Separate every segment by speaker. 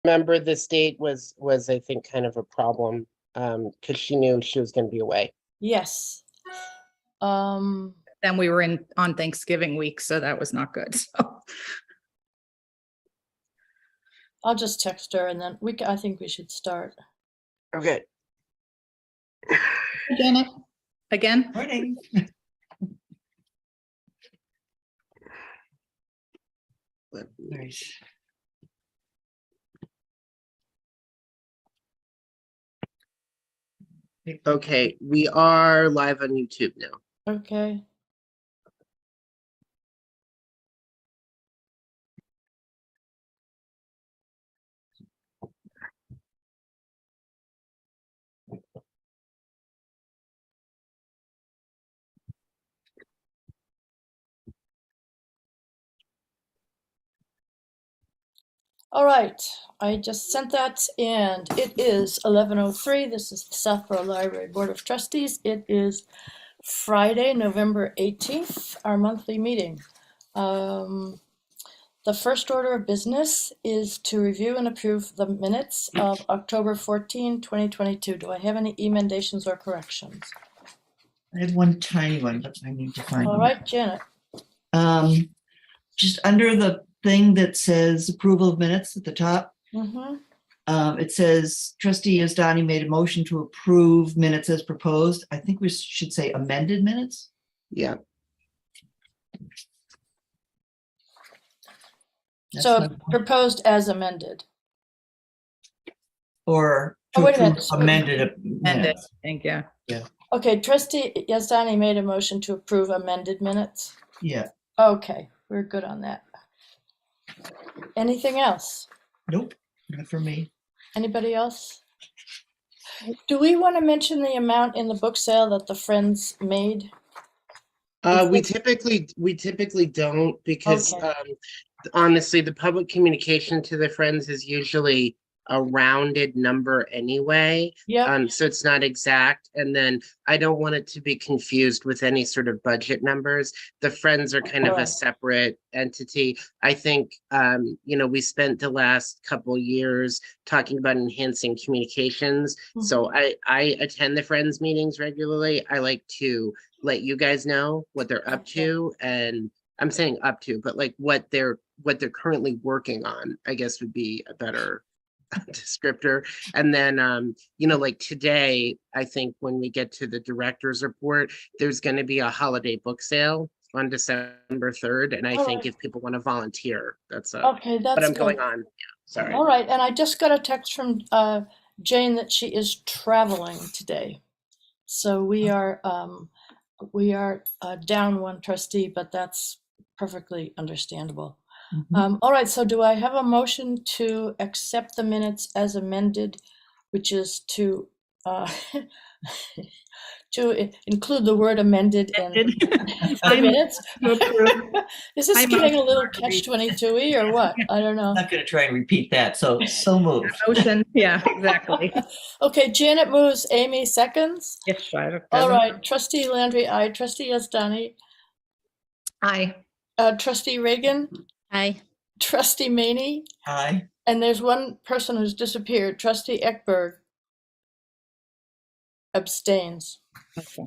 Speaker 1: remember this date was I think kind of a problem, because she knew she was going to be away.
Speaker 2: Yes.
Speaker 3: Then we were on Thanksgiving week, so that was not good. So
Speaker 2: I'll just text her and then I think we should start.
Speaker 1: Okay.
Speaker 3: Janet, again.
Speaker 4: Morning. Nice.
Speaker 1: Okay, we are live on YouTube now.
Speaker 2: Okay. All right, I just sent that and it is 11:03. This is the Southborough Library Board of Trustees. It is Friday, November 18th, our monthly meeting. The first order of business is to review and approve the minutes of October 14, 2022. Do I have any emendations or corrections?
Speaker 4: I have one tiny one, but I need to find
Speaker 2: All
Speaker 4: it.
Speaker 2: right, Janet.
Speaker 4: Just under the thing that says approval of minutes at the top, it says trustee Yazdani made a motion to approve minutes as proposed. I think we should say amended minutes.
Speaker 1: Yeah.
Speaker 4: That's
Speaker 2: So
Speaker 4: not-
Speaker 2: proposed as amended.
Speaker 4: Or
Speaker 2: Oh,
Speaker 4: to
Speaker 2: wait a minute.
Speaker 4: approve amended
Speaker 3: And
Speaker 4: minutes.
Speaker 3: I think, yeah.
Speaker 2: Okay, trustee Yazdani made a motion to approve amended minutes.
Speaker 4: Yeah.
Speaker 2: Okay, we're good on that. Anything else?
Speaker 4: Nope. Not for me.
Speaker 2: Anybody else? Do we want to mention the amount in the book sale that the Friends made?
Speaker 1: We typically don't, because
Speaker 2: Okay.
Speaker 1: honestly, the public communication to the Friends is usually a rounded number anyway.
Speaker 2: Yep.
Speaker 1: So it's not exact. And then I don't want it to be confused with any sort of budget numbers. The Friends are kind of a
Speaker 2: Alright.
Speaker 1: separate entity. I think, we spent the last couple years talking about enhancing communications. So I attend the Friends meetings regularly. I like to let you guys know what they're up to, and I'm saying up to, but like what they're currently working on, I guess would be a better descriptor. And then like today, I think when we get to the director's report, there's going to be a holiday book sale on December 3rd, and I think if people want to volunteer, that's
Speaker 2: Okay, that's
Speaker 1: what I'm
Speaker 2: good.
Speaker 1: going on. Yeah, sorry.
Speaker 2: All right, and I just got a text from Jane that she is traveling today. So we are down one trustee, but that's perfectly understandable. All right, so do I have a motion to accept the minutes as amended, which is to include the word amended in the minutes? Is this getting a little catch-22-y or what? I don't know.
Speaker 4: I'm not going to try and repeat that. So moved.
Speaker 3: Motion, yeah, exactly.
Speaker 2: Okay, Janet moves, Amy seconds.
Speaker 3: Yes, right.
Speaker 2: All right, trustee Landry, aye. Trustee Yazdani,
Speaker 3: Aye.
Speaker 2: trustee Reagan,
Speaker 3: Aye.
Speaker 2: trustee Maney,
Speaker 4: Aye.
Speaker 2: and there's one person who's disappeared. Trustee Ekberg abstains.
Speaker 3: Okay.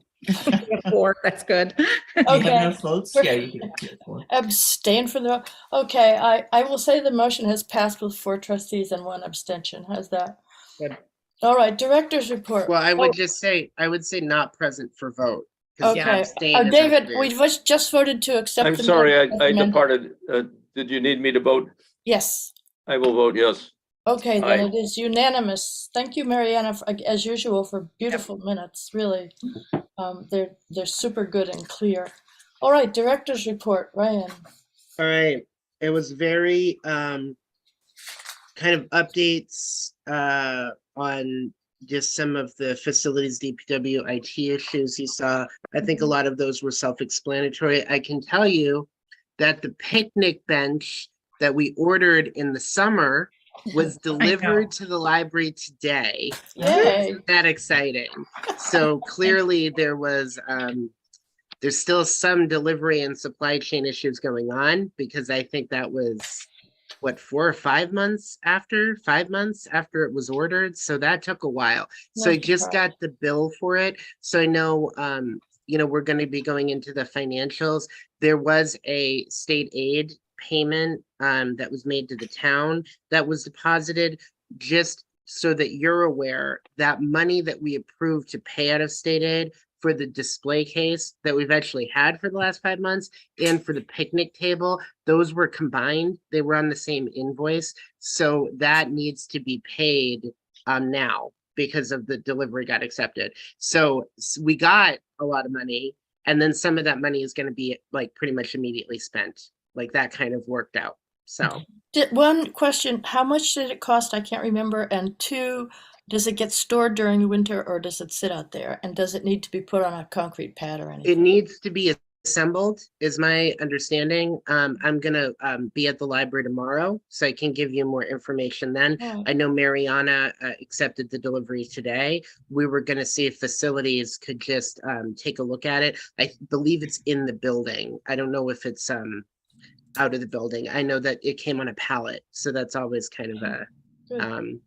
Speaker 3: 4, that's good.
Speaker 4: You have
Speaker 2: Okay.
Speaker 4: enough votes? Yeah, you can get 4.
Speaker 2: Abstain from the vote. Okay, I will say the motion has passed with 4 trustees and 1 abstention. How's that?
Speaker 3: Good.
Speaker 2: All right, director's report.
Speaker 1: Well, I would say not present for vote. 'cause
Speaker 2: Okay,
Speaker 1: abstain is
Speaker 2: David,
Speaker 1: unclear.
Speaker 2: we just voted to accept.
Speaker 5: I'm
Speaker 2: the
Speaker 5: sorry,
Speaker 2: minutes as
Speaker 5: I
Speaker 2: amended.
Speaker 5: departed. Did you need me to vote?
Speaker 2: Yes.
Speaker 5: I will vote yes.
Speaker 2: Okay, then
Speaker 5: Aye.
Speaker 2: it is unanimous. Thank you, Mariana, as usual, for beautiful minutes. Really, they're super good and clear. All right, director's report, Ryan.
Speaker 1: All right. It was very kind of updates on just some of the facilities DPW IT issues you saw. I think a lot of those were self-explanatory. I can tell you that the picnic bench that we ordered in the summer was delivered to the library today.
Speaker 2: Yay.
Speaker 1: Isn't that exciting? So clearly there was there's still some delivery and supply chain issues going on, because I think that was what, 5 months after it was ordered. So that took a while. So
Speaker 2: No
Speaker 1: I just
Speaker 2: surprise.
Speaker 1: got the bill for it. So I know, we're going to be going into the financials. There was a state aid payment that was made to the town that was deposited, just so that you're aware, that money that we approved to pay out of state aid for the display case that we've actually had for the last 5 months and for the picnic table, those were combined. They were on the same invoice. So that needs to be paid now because of the delivery got accepted. So we got a lot of money, and then some of that money is going to be like pretty much immediately spent. Like that kind of worked out. So
Speaker 2: One question, how much did it cost? I can't remember. And two, does it get stored during the winter or does it sit out there? And does it need to be put on a concrete pad or
Speaker 1: it
Speaker 2: anything?
Speaker 1: needs to be assembled, is my understanding. I'm gonna be at the library tomorrow, so I can give you more information then.
Speaker 2: All right.
Speaker 1: I know Mariana accepted the delivery today. We were gonna see if facilities could just take a look at it. I believe it's in the building. I don't know if it's out of the building. I know that it came on a pallet, so that's always kind of a
Speaker 2: Good.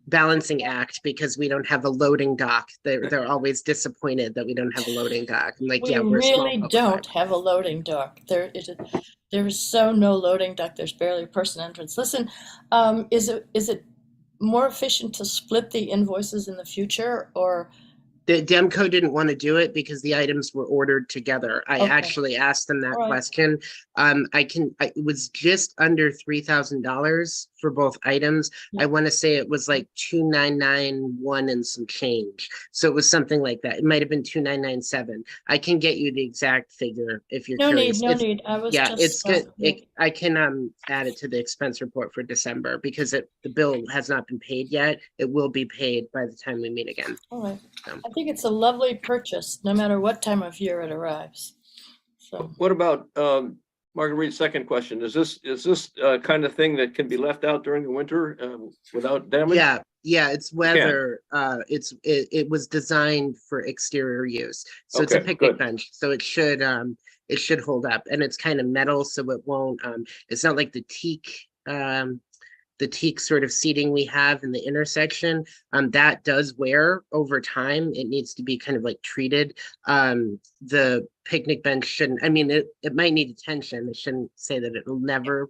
Speaker 1: balancing act because we don't have a loading dock. They're always disappointed that we don't have a loading dock. I'm like,
Speaker 2: We
Speaker 1: yeah, we're a small
Speaker 2: really
Speaker 1: public
Speaker 2: don't
Speaker 1: library.
Speaker 2: have a loading dock. There is so no loading dock. There's barely a person entrance. Listen, is it more efficient to split the invoices in the future or?
Speaker 1: The Demco didn't want to do it because the items were ordered together. I
Speaker 2: Okay.
Speaker 1: actually asked them that
Speaker 2: All right.
Speaker 1: question. It was just under $3,000 for both items.
Speaker 2: Yeah.
Speaker 1: I want to say it was like 2,991 and some change. So it was something like that. It might have been 2,997. I can get you the exact figure if you're
Speaker 2: No
Speaker 1: curious.
Speaker 2: need, no
Speaker 1: It's-
Speaker 2: need. I was
Speaker 1: Yeah,
Speaker 2: just.
Speaker 1: it's good. I can add it to the expense report for December because the bill has not been paid yet. It will be paid by the time we meet again.
Speaker 2: All right.
Speaker 1: So.
Speaker 2: I think it's a lovely purchase, no matter what time of year it arrives. So,
Speaker 5: What about, Marguerite's second question? Is this kind of thing that can be left out during the winter without damage?
Speaker 1: Yeah, it's weather. It was designed for exterior use. So it's a
Speaker 5: Okay,
Speaker 1: picnic
Speaker 5: good.
Speaker 1: bench. So it should hold up, and it's kind of metal, so it won't it's not like the teak sort of seating we have in the intersection. That does wear over time. It needs to be kind of like treated. The picnic bench shouldn't, I mean, it might need attention. It shouldn't say that we'll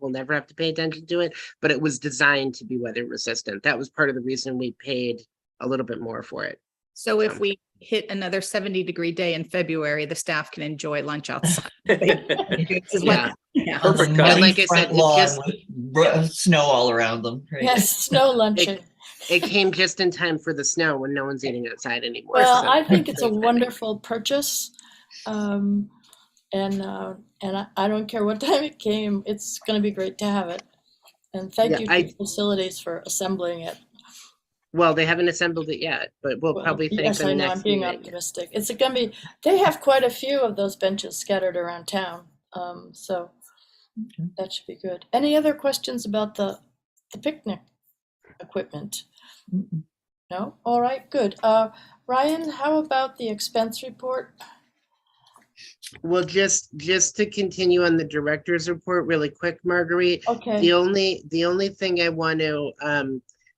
Speaker 1: never have to pay attention to it, but it was designed to be weather resistant. That was part of the reason we paid a little bit more for it.
Speaker 3: So if we hit another 70-degree day in February, the staff can enjoy lunch outside.
Speaker 1: Yeah.
Speaker 3: Yeah.
Speaker 5: Perfect
Speaker 4: On a
Speaker 5: time.
Speaker 4: muddy
Speaker 1: Like I
Speaker 4: front
Speaker 1: said, it
Speaker 4: lawn
Speaker 1: just-
Speaker 4: with snow all around them. Right?
Speaker 2: yes, snow luncheon.
Speaker 1: It came just in time for the snow when no one's eating outside anymore.
Speaker 2: Well,
Speaker 1: so
Speaker 2: I think it's a
Speaker 1: great timing.
Speaker 2: wonderful purchase. And I don't care what time it came, it's going to be great to have it. And thank
Speaker 1: Yeah,
Speaker 2: you to the facilities for assembling it.
Speaker 1: Well, they haven't assembled it yet, but we'll
Speaker 2: Well,
Speaker 1: probably thank
Speaker 2: yes, I
Speaker 1: them
Speaker 2: know, I'm
Speaker 1: next
Speaker 2: being
Speaker 1: meeting.
Speaker 2: optimistic. It's going to be, they have quite a few of those benches scattered around town. So
Speaker 4: Okay.
Speaker 2: that should be good. Any other questions about the picnic equipment?
Speaker 4: Mm-mm.
Speaker 2: No? All right, good. Ryan, how about the expense report?
Speaker 1: Well, just to continue on the director's report really quick, Marguerite.
Speaker 2: Okay.
Speaker 1: The only thing I want to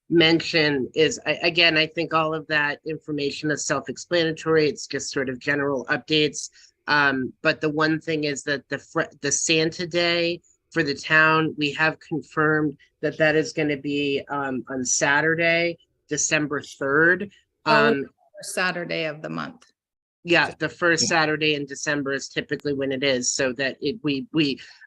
Speaker 1: mention is, I think all of that information is self-explanatory. It's just sort of general updates. But the one thing is that the Santa Day for the town, we have confirmed that is going to be on Saturday, December 3rd.
Speaker 3: First Saturday of the month.
Speaker 1: Yeah, the first
Speaker 4: Yeah.
Speaker 1: Saturday in December is typically when it is, so that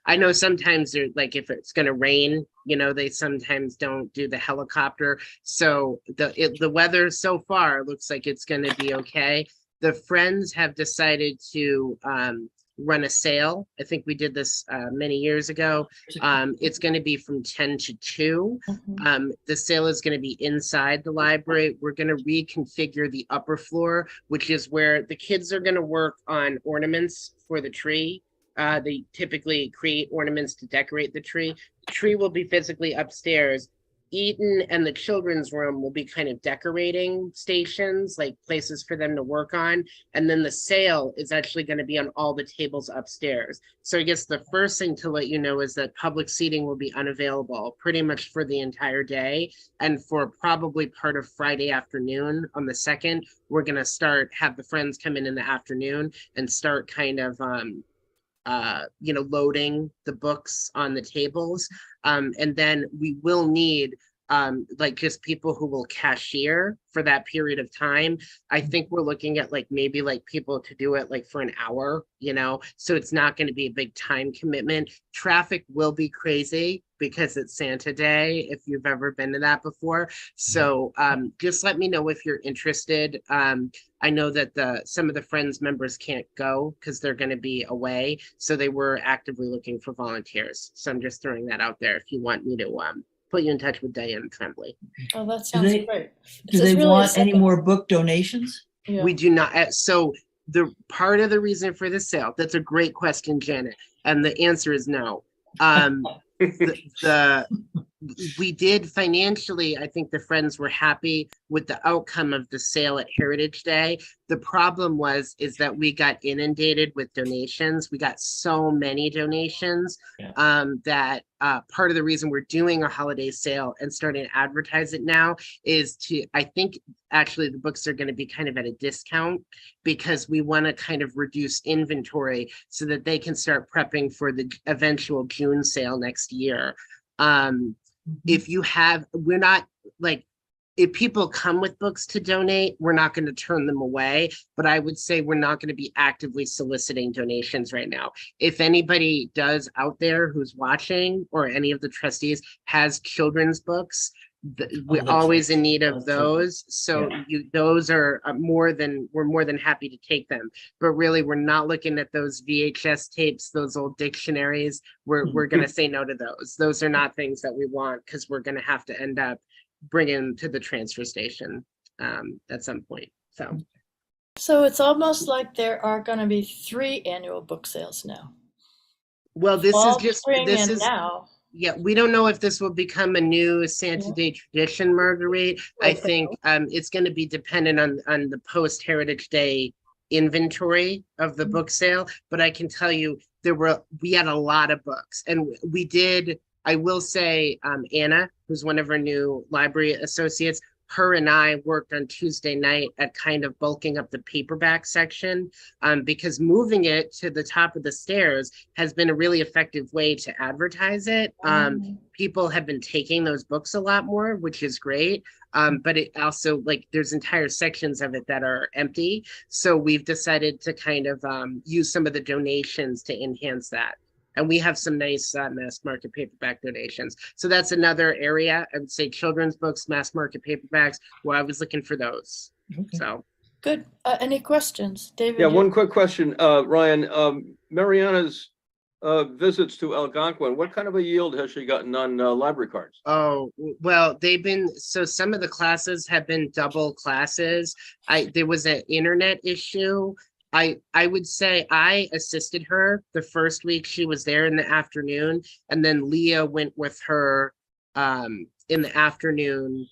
Speaker 1: I know sometimes they're like, if it's gonna rain, they sometimes don't do the helicopter. So the weather so far looks like it's gonna be okay. The Friends have decided to run a sale. I think we did this many years ago. It's gonna be from 10 to 2.
Speaker 2: Mhm.
Speaker 1: The sale is going to be inside the library. We're going to reconfigure the upper floor, which is where the kids are going to work on ornaments for the tree. They typically create ornaments to decorate the tree. The tree will be physically upstairs. Eaton and the children's room will be kind of decorating stations, like places for them to work on. And then the sale is actually going to be on all the tables upstairs. So I guess the first thing to let you know is that public seating will be unavailable pretty much for the entire day. And for probably part of Friday afternoon on the 2nd, we're going to have the friends come in the afternoon and start kind of loading the books on the tables. And then we will need like just people who will cashier for that period of time. I think we're looking at like maybe like people to do it like for an hour, so it's not going to be a big time commitment. Traffic will be crazy because it's Santa Day, if you've ever been to that before. So just let me know if you're interested. I know that some of the Friends members can't go because they're going to be away. So they were actively looking for volunteers. So I'm just throwing that out there if you want me to put you in touch with Diane Tremblay.
Speaker 2: Oh, that sounds great.
Speaker 4: Do
Speaker 2: This is
Speaker 4: they
Speaker 2: really a
Speaker 4: want any
Speaker 2: second-
Speaker 4: more book donations?
Speaker 2: Yeah.
Speaker 1: We do not. So the part of the reason for the sale, that's a great question, Janet. And the answer is no. We did financially, I think the Friends were happy with the outcome of the sale at Heritage Day. The problem is that we got inundated with donations. We got so many donations that part of the reason we're doing a holiday sale and starting to advertise it now is I think actually the books are going to be kind of at a discount because we want to kind of reduce inventory so that they can start prepping for the eventual June sale next year. If people come with books to donate, we're not going to turn them away, but I would say we're not going to be actively soliciting donations right now. If anybody does out there who's watching or any of the trustees has children's books, we're always in need of those. So those are we're more than happy to take them. But really, we're not looking at those VHS tapes, those old dictionaries. We're going to say no to those. Those are not things that we want because we're going to have to end up bringing to the transfer station at some point. So
Speaker 2: it's almost like there are going to be 3 annual book sales now.
Speaker 1: Well, this
Speaker 2: Fall,
Speaker 1: is just
Speaker 2: spring,
Speaker 1: this
Speaker 2: and
Speaker 1: is.
Speaker 2: now.
Speaker 1: Yeah, we don't know if this will become a new Santa Day tradition, Marguerite. I think it's going to be dependent on the post-Heritage Day inventory of the book sale. But I can tell you we had a lot of books, and we did. I will say, Anna, who's one of our new library associates, her and I worked on Tuesday night at kind of bulking up the paperback section because moving it to the top of the stairs has been a really effective way to advertise it. People have been taking those books a lot more, which is great. But it also there's entire sections of it that are empty. So we've decided to kind of use some of the donations to enhance that. And we have some nice mass market paperback donations. So that's another area. I would say children's books, mass market paperbacks, where I was looking for those.
Speaker 4: Okay.
Speaker 1: So
Speaker 2: Good. Any questions, David?
Speaker 5: Yeah, one quick question, Ryan. Mariana's visits to Algonquin, what kind of a yield has she gotten on library cards?
Speaker 1: Oh, well, some of the classes have been double classes. There was an internet issue. I would say I assisted her the first week she was there in the afternoon, and then Leah went with her in the afternoon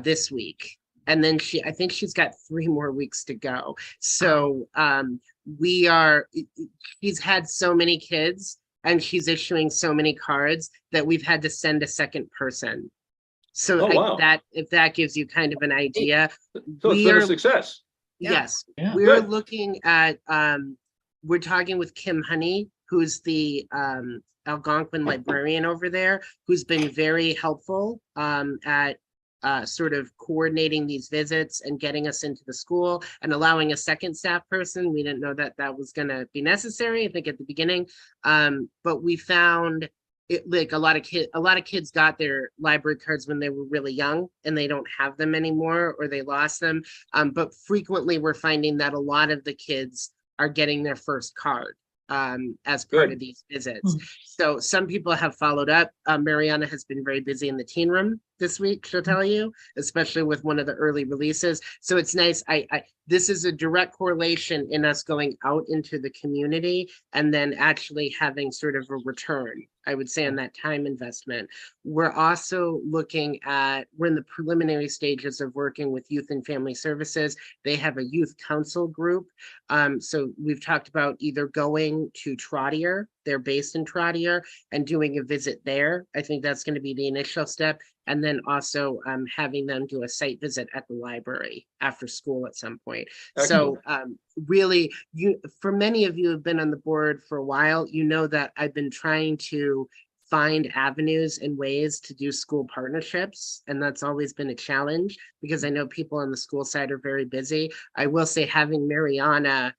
Speaker 1: this week. And then I think she's got 3 more weeks to go. So she's had so many kids and she's issuing so many cards that we've had to send a second person. So
Speaker 5: wow.
Speaker 1: if that gives you kind of an idea.
Speaker 5: So it's been a success.
Speaker 1: Yes,
Speaker 4: Yeah.
Speaker 1: we're
Speaker 5: Good.
Speaker 1: looking at, we're talking with Kim Honey, who's the Algonquin librarian over there, who's been very helpful at sort of coordinating these visits and getting us into the school and allowing a second staff person. We didn't know that was going to be necessary, I think, at the beginning. But we found it a lot of kids got their library cards when they were really young and they don't have them anymore or they lost them. But frequently we're finding that a lot of the kids are getting their first card as part of these visits. So some people have followed up. Mariana has been very busy in the teen room this week, she'll tell you, especially with one of the early releases. So it's nice. This is a direct correlation in us going out into the community and then actually having sort of a return, I would say, on that time investment. We're also looking at, we're in the preliminary stages of working with Youth and Family Services. They have a youth council group. So we've talked about either going to Trottier, they're based in Trottier, and doing a visit there. I think that's going to be the initial step. And then also having them do a site visit at the library after school at some point. So really, for many of you who've been on the board for a while, you know that I've been trying to find avenues and ways to do school partnerships. And that's always been a challenge because I know people on the school side are very busy. I will say having Mariana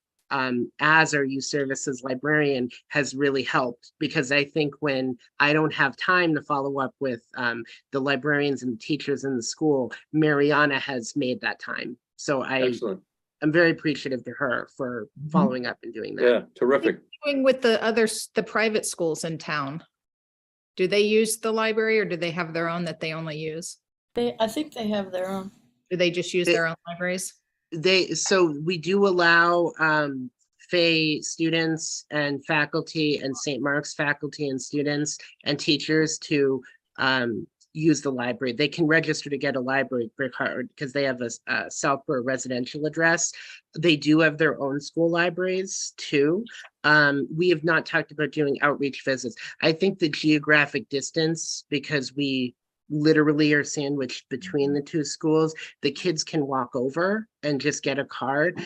Speaker 1: as our youth services librarian has really helped, because I think when I don't have time to follow up with the librarians and teachers in the school, Mariana has made that time. So
Speaker 5: Excellent.
Speaker 1: I'm very appreciative to her for following up and doing that.
Speaker 5: Yeah, terrific.
Speaker 3: Doing with the private schools in town, do they use the library or do they have their own that they only use?
Speaker 2: I think they have their own.
Speaker 3: Do they just use their own libraries?
Speaker 1: So we do allow Fay students and faculty and St. Mark's faculty and students and teachers to use the library. They can register to get a library card because they have a Southborough residential address. They do have their own school libraries too. We have not talked about doing outreach visits. I think the geographic distance, because we literally are sandwiched between the two schools, the kids can walk over and just get a card.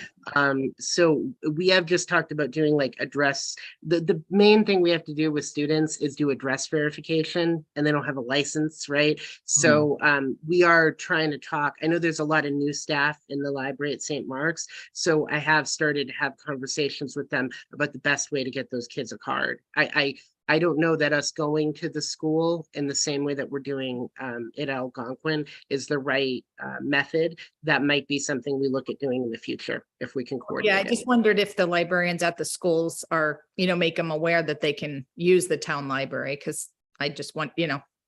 Speaker 1: So we have just talked about doing like address. The main thing we have to do with students is do address verification, and they don't have a license, right? So we are trying to talk. I know there's a lot of new staff in the library at St. Mark's, so I have started to have conversations with them about the best way to get those kids a card. I don't know that us going to the school in the same way that we're doing at Algonquin is the right method. That might be something we look at doing in the future if we can coordinate.
Speaker 3: Yeah, I just wondered if the librarians at the schools are, make them aware that they can use the town library, because I just want,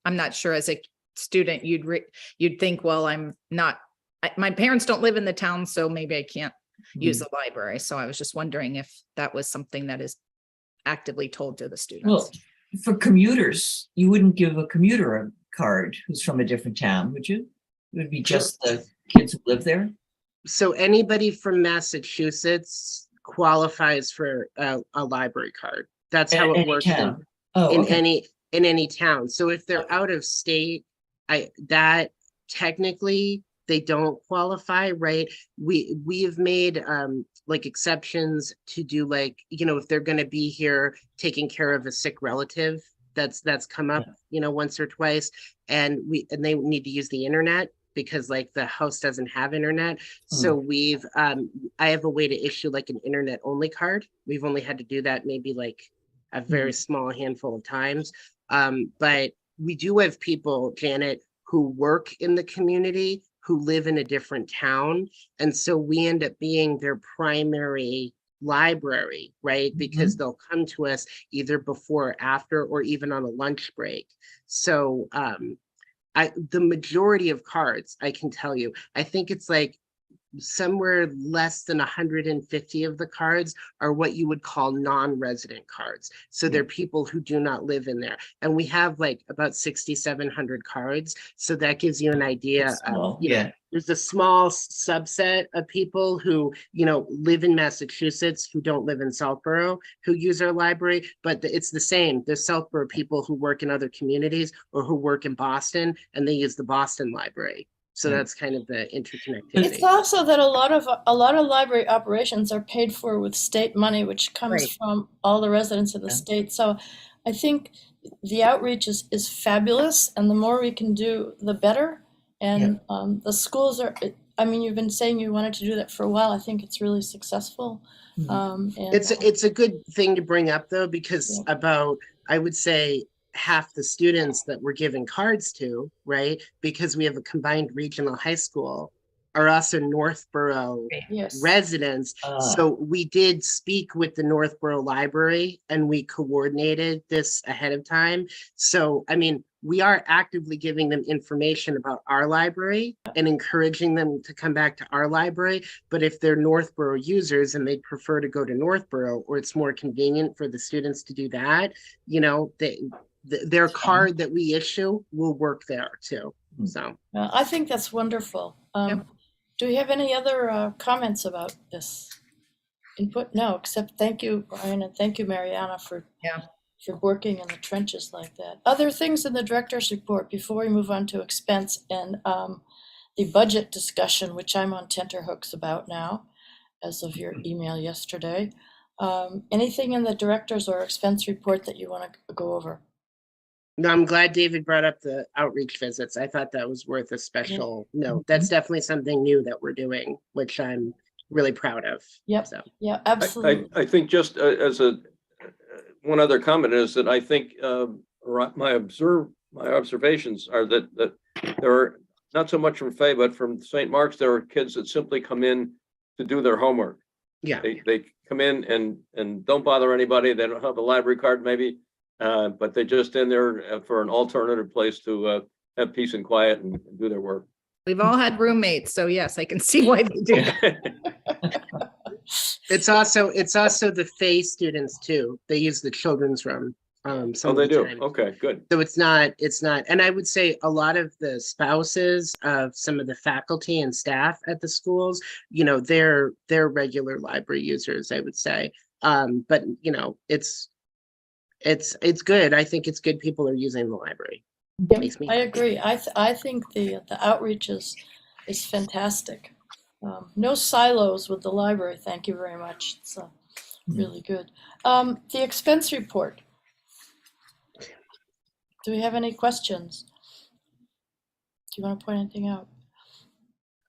Speaker 3: I'm not sure as a student, you'd think, well, my parents don't live in the town, so maybe I can't use the library. So I was just wondering if that was something that is actively told to the students.
Speaker 4: Well, for commuters, you wouldn't give a commuter a card who's from a different town, would you? It would be just the kids who live there?
Speaker 1: So anybody from Massachusetts qualifies for a library card. That's how it works in any town. So if they're out of state, that technically they don't qualify, right? We have made like exceptions to do, like, if they're going to be here taking care of a sick relative that's come up, once or twice, and they need to use the internet because like the house doesn't have internet. So I have a way to issue like an internet only card. We've only had to do that maybe like a very small handful of times. But we do have people, Janet, who work in the community, who live in a different town. And so we end up being their primary library, right? Because they'll come to us either before or after, or even on a lunch break. So the majority of cards, I can tell you, I think it's like somewhere less than 150 of the cards are what you would call non-resident cards. So they're people who do not live in there. And we have like about 6,700 cards. So that gives you an idea. There's a small subset of people who, live in Massachusetts, who don't live in Southborough, who use our library, but it's the same. There's Southborough people who work in other communities or who work in Boston, and they use the Boston library. So that's kind of the interconnectivity.
Speaker 2: It's also that a lot of library operations are paid for with state money, which comes from all the residents of the state. So I think the outreach is fabulous, and the more we can do, the better. And the schools are, you've been saying you wanted to do that for a while. I think it's really successful.
Speaker 1: It's a good thing to bring up though, because about, I would say, half the students that we're giving cards to, right, because we have a combined regional high school, are also Northborough residents. So we did speak with the Northborough Library and we coordinated this ahead of time. So, we are actively giving them information about our library and encouraging them to come back to our library. But if they're Northborough users and they prefer to go to Northborough, or it's more convenient for the students to do that, you know, their card that we issue will work there too. So
Speaker 2: I think that's wonderful.
Speaker 3: Yep.
Speaker 2: Do we have any other comments about this input? No, except thank you, Brian, and thank you, Mariana, for working in the trenches like that. Other things in the director's report before we move on to expense and the budget discussion, which I'm on tenterhooks about now, as of your email yesterday. Anything in the director's or expense report that you want to go over?
Speaker 1: no, I'm glad David brought up the outreach visits. I thought that was worth a special note. That's definitely something new that we're doing, which I'm really proud of.
Speaker 2: Yep.
Speaker 1: So
Speaker 2: Yeah, absolutely.
Speaker 5: I think just as one other comment is that I think my observations are that there are not so much from Fay, but from St. Mark's, there are kids that simply come in to do their homework.
Speaker 1: yeah,
Speaker 5: They come in and don't bother anybody. They don't have a library card maybe, but they're just in there for an alternative place to have peace and quiet and do their work.
Speaker 3: We've all had roommates, so yes, I can see why they do that.
Speaker 1: it's also the Fay students too. They use the children's room. Some
Speaker 5: Oh,
Speaker 1: of
Speaker 5: they
Speaker 1: the
Speaker 5: do.
Speaker 1: time.
Speaker 5: Okay, good.
Speaker 1: So it's not, and I would say a lot of the spouses of some of the faculty and staff at the schools, you know, they're regular library users, I would say. But you know, it's good. I think it's good people are using the library. Makes me
Speaker 2: I
Speaker 1: happy.
Speaker 2: agree. I think the outreach is fantastic. No silos with the library. Thank you very much. It's really good. The expense report. Do we have any questions? Do you want to point anything out?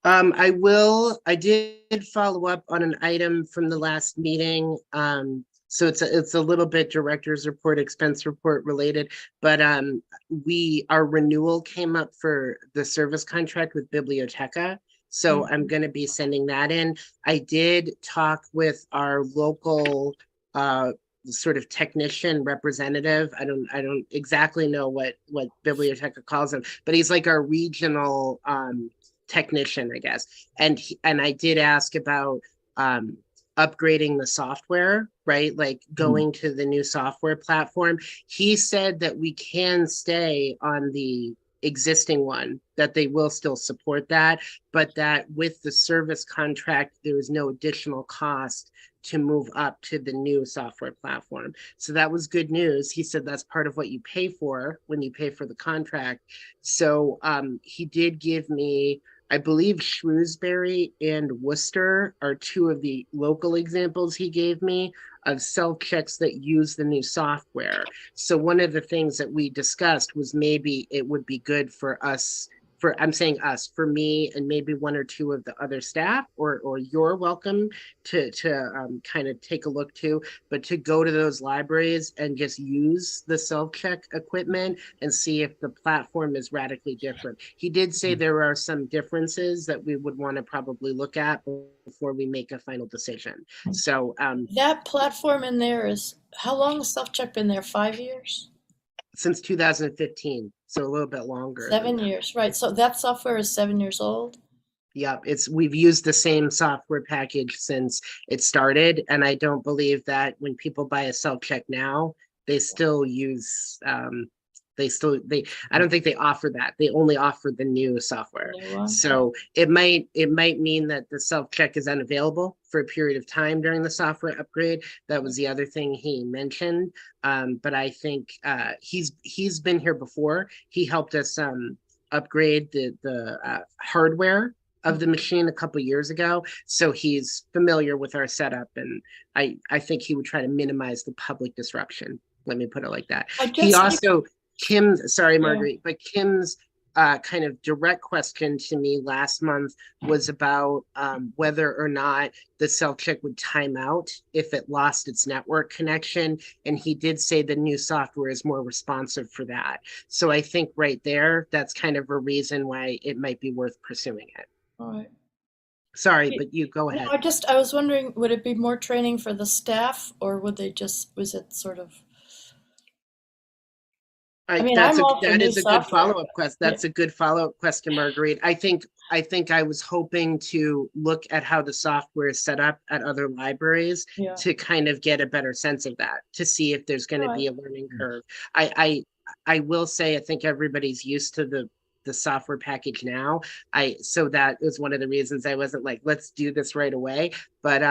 Speaker 1: I did follow up on an item from the last meeting. So it's a little bit director's report, expense report related, but our renewal came up for the service contract with Biblioteca. So I'm going to be sending that in. I did talk with our local sort of technician representative. I don't exactly know what Biblioteca calls him, but he's like our regional technician, I guess. And I did ask about upgrading the software, right? Like going to the new software platform. He said that we can stay on the existing one, that they will still support that, but that with the service contract, there is no additional cost to move up to the new software platform. So that was good news. He said that's part of what you pay for when you pay for the contract. So he did give me, I believe Shrewsbury and Worcester are two of the local examples he gave me of self-checks that use the new software. So one of the things that we discussed was maybe it would be good for us, I'm saying us, for me and maybe one or two of the other staff, or you're welcome to kind of take a look too, but to go to those libraries and just use the self-check equipment and see if the platform is radically different. He did say there are some differences that we would want to probably look at before we make a final decision. So
Speaker 2: that platform in there is, how long has self-check been there? 5 years?
Speaker 1: Since 2015, so a little bit longer.
Speaker 2: 7 years, right? So that software is 7 years old.
Speaker 1: Yeah, we've used the same software package since it started, and I don't believe that when people buy a self-check now, they still use I don't think they offer that. They only offer the new software. So it might mean that the self-check is unavailable for a period of time during the software upgrade. That was the other thing he mentioned. But I think he's been here before. He helped us upgrade the hardware of the machine a couple years ago. So he's familiar with our setup, and I think he would try to minimize the public disruption. Let me put it like that. He also, sorry, Marguerite, but Kim's kind of direct question to me last month was about whether or not the self-check would time out if it lost its network connection. And he did say the new software is more responsive for that. So I think right there, that's kind of a reason why it might be worth pursuing it.
Speaker 2: All right.
Speaker 1: Sorry, but you go ahead.
Speaker 2: No, I was wondering, would it be more training for the staff, or was it sort of mean, I'm all for
Speaker 1: That
Speaker 2: new
Speaker 1: is a good
Speaker 2: software.
Speaker 1: follow-up question. That's a good follow-up question, Marguerite. I think I was hoping to look at how the software is set up at other libraries
Speaker 2: Yeah.
Speaker 1: to kind of get a better sense of that, to see if there's going to be a learning curve. I will say, I think everybody's used to the software package now. So that was one of the reasons I wasn't like, let's do this right away. But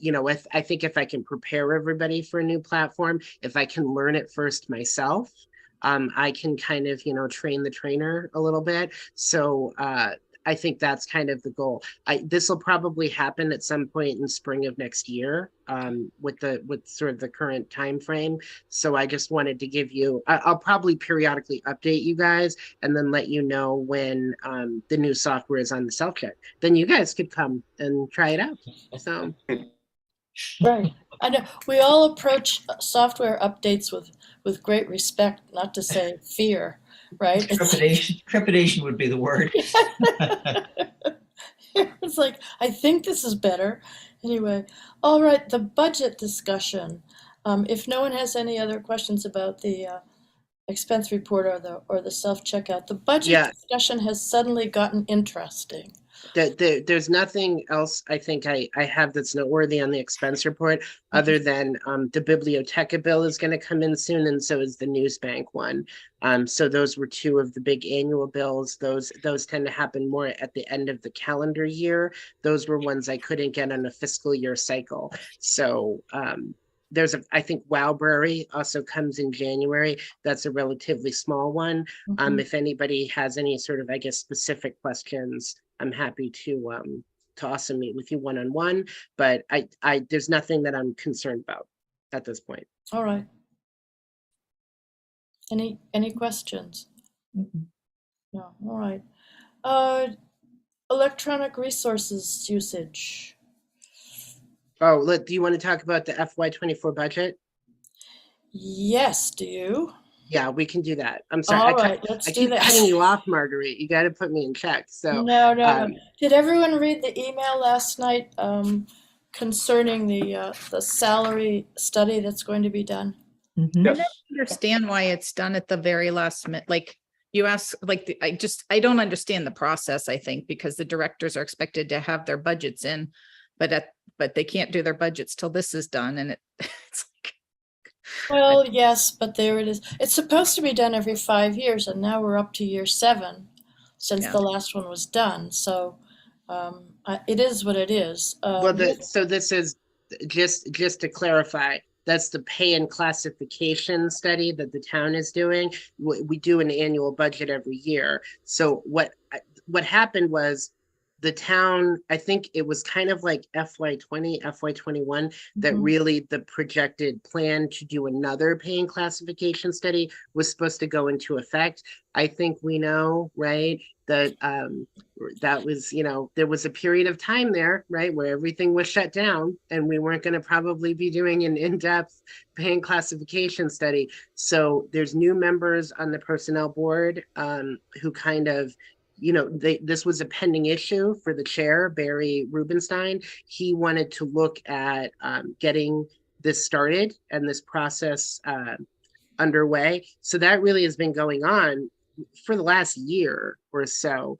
Speaker 1: you know, I think if I can prepare everybody for a new platform, if I can learn it first myself, I can kind of, you know, train the trainer a little bit. So I think that's kind of the goal. This will probably happen at some point in spring of next year, with sort of the current time frame. So I just wanted to give you, I'll probably periodically update you guys and then let you know when the new software is on the self-check. Then you guys could come and try it out. So
Speaker 2: Right. I know we all approach software updates with great respect, not to say fear, right?
Speaker 4: Trepidation would be the word.
Speaker 2: It's like, I think this is better. Anyway, all right, the budget discussion. If no one has any other questions about the expense report or the self-checkout, the budget
Speaker 1: yeah,
Speaker 2: discussion has suddenly gotten interesting.
Speaker 1: there's nothing else I think I have that's noteworthy on the expense report other than the biblioteca bill is going to come in soon, and so is the news bank one. So those were two of the big annual bills. Those tend to happen more at the end of the calendar year. Those were ones I couldn't get on a fiscal year cycle. So I think Wowberry also comes in January. That's a relatively small one. If anybody has any sort of, I guess, specific questions, I'm happy to also meet with you one-on-one, but there's nothing that I'm concerned about at this point.
Speaker 2: All right. Any questions? No. All right. Electronic resources usage.
Speaker 1: Oh, look, do you want to talk about the FY24 budget?
Speaker 2: Yes, do you?
Speaker 1: Yeah, we can do that. I'm sorry.
Speaker 2: All right, let's
Speaker 1: I
Speaker 2: do
Speaker 1: keep cutting
Speaker 2: that.
Speaker 1: you off, Marguerite. You got to put me in check. So
Speaker 2: No. Did everyone read the email last night concerning the salary study that's going to be done?
Speaker 4: Mhm.
Speaker 3: I don't understand why it's done at the very last minute. Like you ask, like, I don't understand the process, I think, because the directors are expected to have their budgets in, but they can't do their budgets till this is done. And it's like,
Speaker 2: Well, yes, but there it is. It's supposed to be done every 5 years, and now we're up to year 7 since
Speaker 3: Yeah.
Speaker 2: the last one was done. So it is what it is.
Speaker 1: well, so this is just to clarify. That's the pay and classification study that the town is doing. We do an annual budget every year. So what happened was the town, I think it was kind of like FY20, FY21, that
Speaker 2: Mhm.
Speaker 1: really the projected plan to do another pay and classification study was supposed to go into effect. I think we know, right, that that was, you know, there was a period of time there, right, where everything was shut down and we weren't going to probably be doing an in-depth pay and classification study. So there's new members on the personnel board who kind of, you know, this was a pending issue for the chair, Barry Rubenstein. He wanted to look at getting this started and this process underway. So that really has been going on for the last year or so.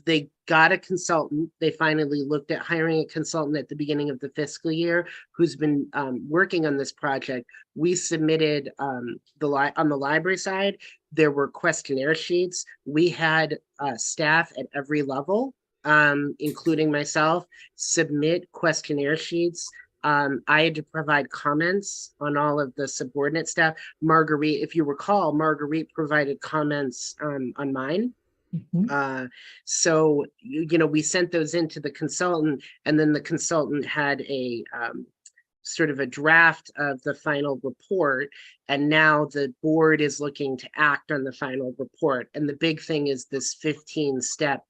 Speaker 1: They got a consultant. They finally looked at hiring a consultant at the beginning of the fiscal year who's been working on this project. We submitted on the library side, there were questionnaire sheets. We had staff at every level, including myself, submit questionnaire sheets. I had to provide comments on all of the subordinate staff. Marguerite, if you recall, Marguerite provided comments on mine. So, you know, we sent those into the consultant, and then the consultant had a sort of a draft of the final report. And now the board is looking to act on the final report. And the big thing is this 15-step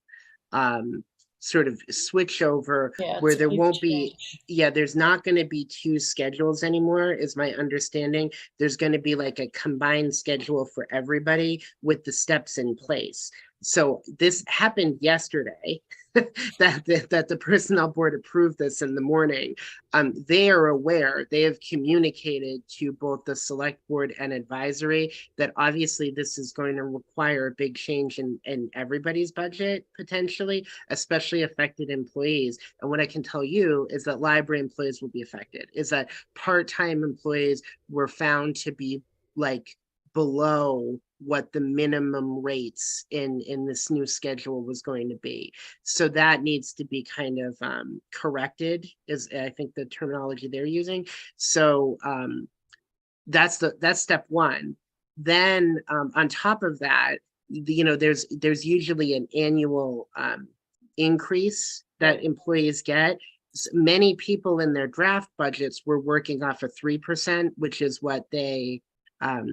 Speaker 1: sort of switch over where there won't be, there's not going to be 2 schedules anymore, is my understanding. There's going to be like a combined schedule for everybody with the steps in place. So this happened yesterday, that the personnel board approved this in the morning. They are aware, they have communicated to both the select board and advisory that obviously this is going to require a big change in everybody's budget potentially, especially affected employees. And what I can tell you is that library employees will be affected, is that part-time employees were found to be like below what the minimum rates in this new schedule was going to be. So that needs to be kind of corrected, is I think the terminology they're using. So that's step one. Then on top of that, there's usually an annual increase that employees get. Many people in their draft budgets were working off of 3%, which is what they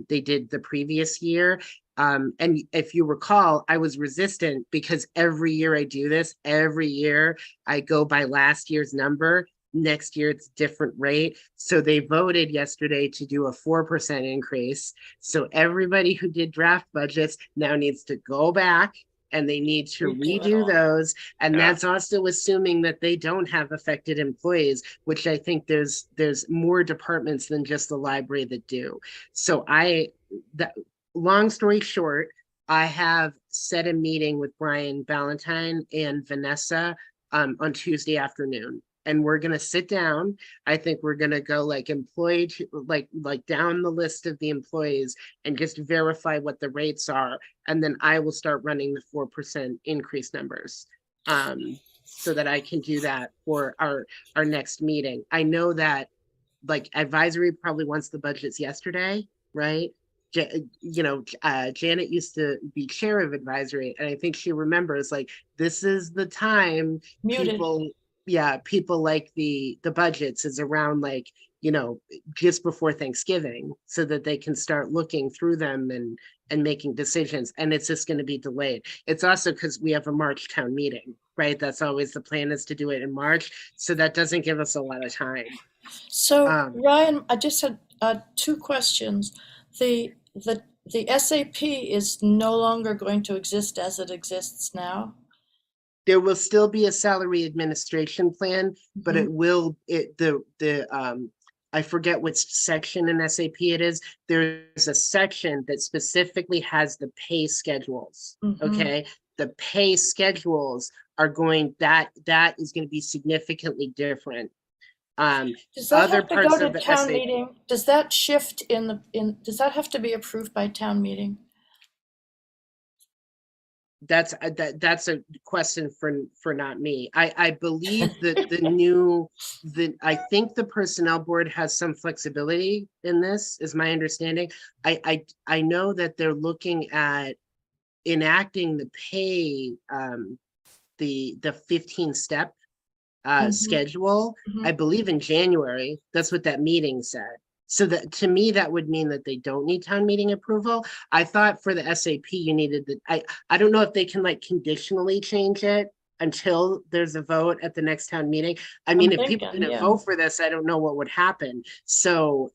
Speaker 1: did the previous year. And if you recall, I was resistant because every year I do this, every year I go by last year's number. Next year it's different rate. So they voted yesterday to do a 4% increase. So everybody who did draft budgets now needs to go back and they need to redo those. And that's also assuming that they don't have affected employees, which I think there's more departments than just the library that do. So long story short, I have set a meeting with Brian Valentine and Vanessa on Tuesday afternoon. And we're going to sit down. I think we're going to go like like down the list of the employees and just verify what the rates are. And then I will start running the 4% increase numbers so that I can do that for our next meeting. I know that like advisory probably wants the budgets yesterday, right? Janet used to be chair of advisory, and I think she remembers like this is the time people like the budgets is around like just before Thanksgiving, so that they can start looking through them and making decisions. And it's just going to be delayed. It's also because we have a March town meeting, right? That's always the plan, is to do it in March, so that doesn't give us a lot of time.
Speaker 2: So Ryan, I just had two questions. The SAP is no longer going to exist as it exists now.
Speaker 1: There will still be a salary administration plan, but I forget which section in SAP it is. There's a section that specifically has the pay schedules. Okay. The pay schedules are that is going to be significantly different.
Speaker 2: Does that have to go to town meeting? Does that shift does that have to be approved by town meeting?
Speaker 1: That's a question for not me. I believe that I think the personnel board has some flexibility in this, is my understanding. I know that they're looking at enacting the pay, the 15-step schedule, I believe in January. That's what that meeting said. So that, to me, that would mean that they don't need town meeting approval. I thought for the SAP you needed I don't know if they can like conditionally change it until there's a vote at the next town meeting. I mean, if people didn't vote for this, I don't know what would happen. So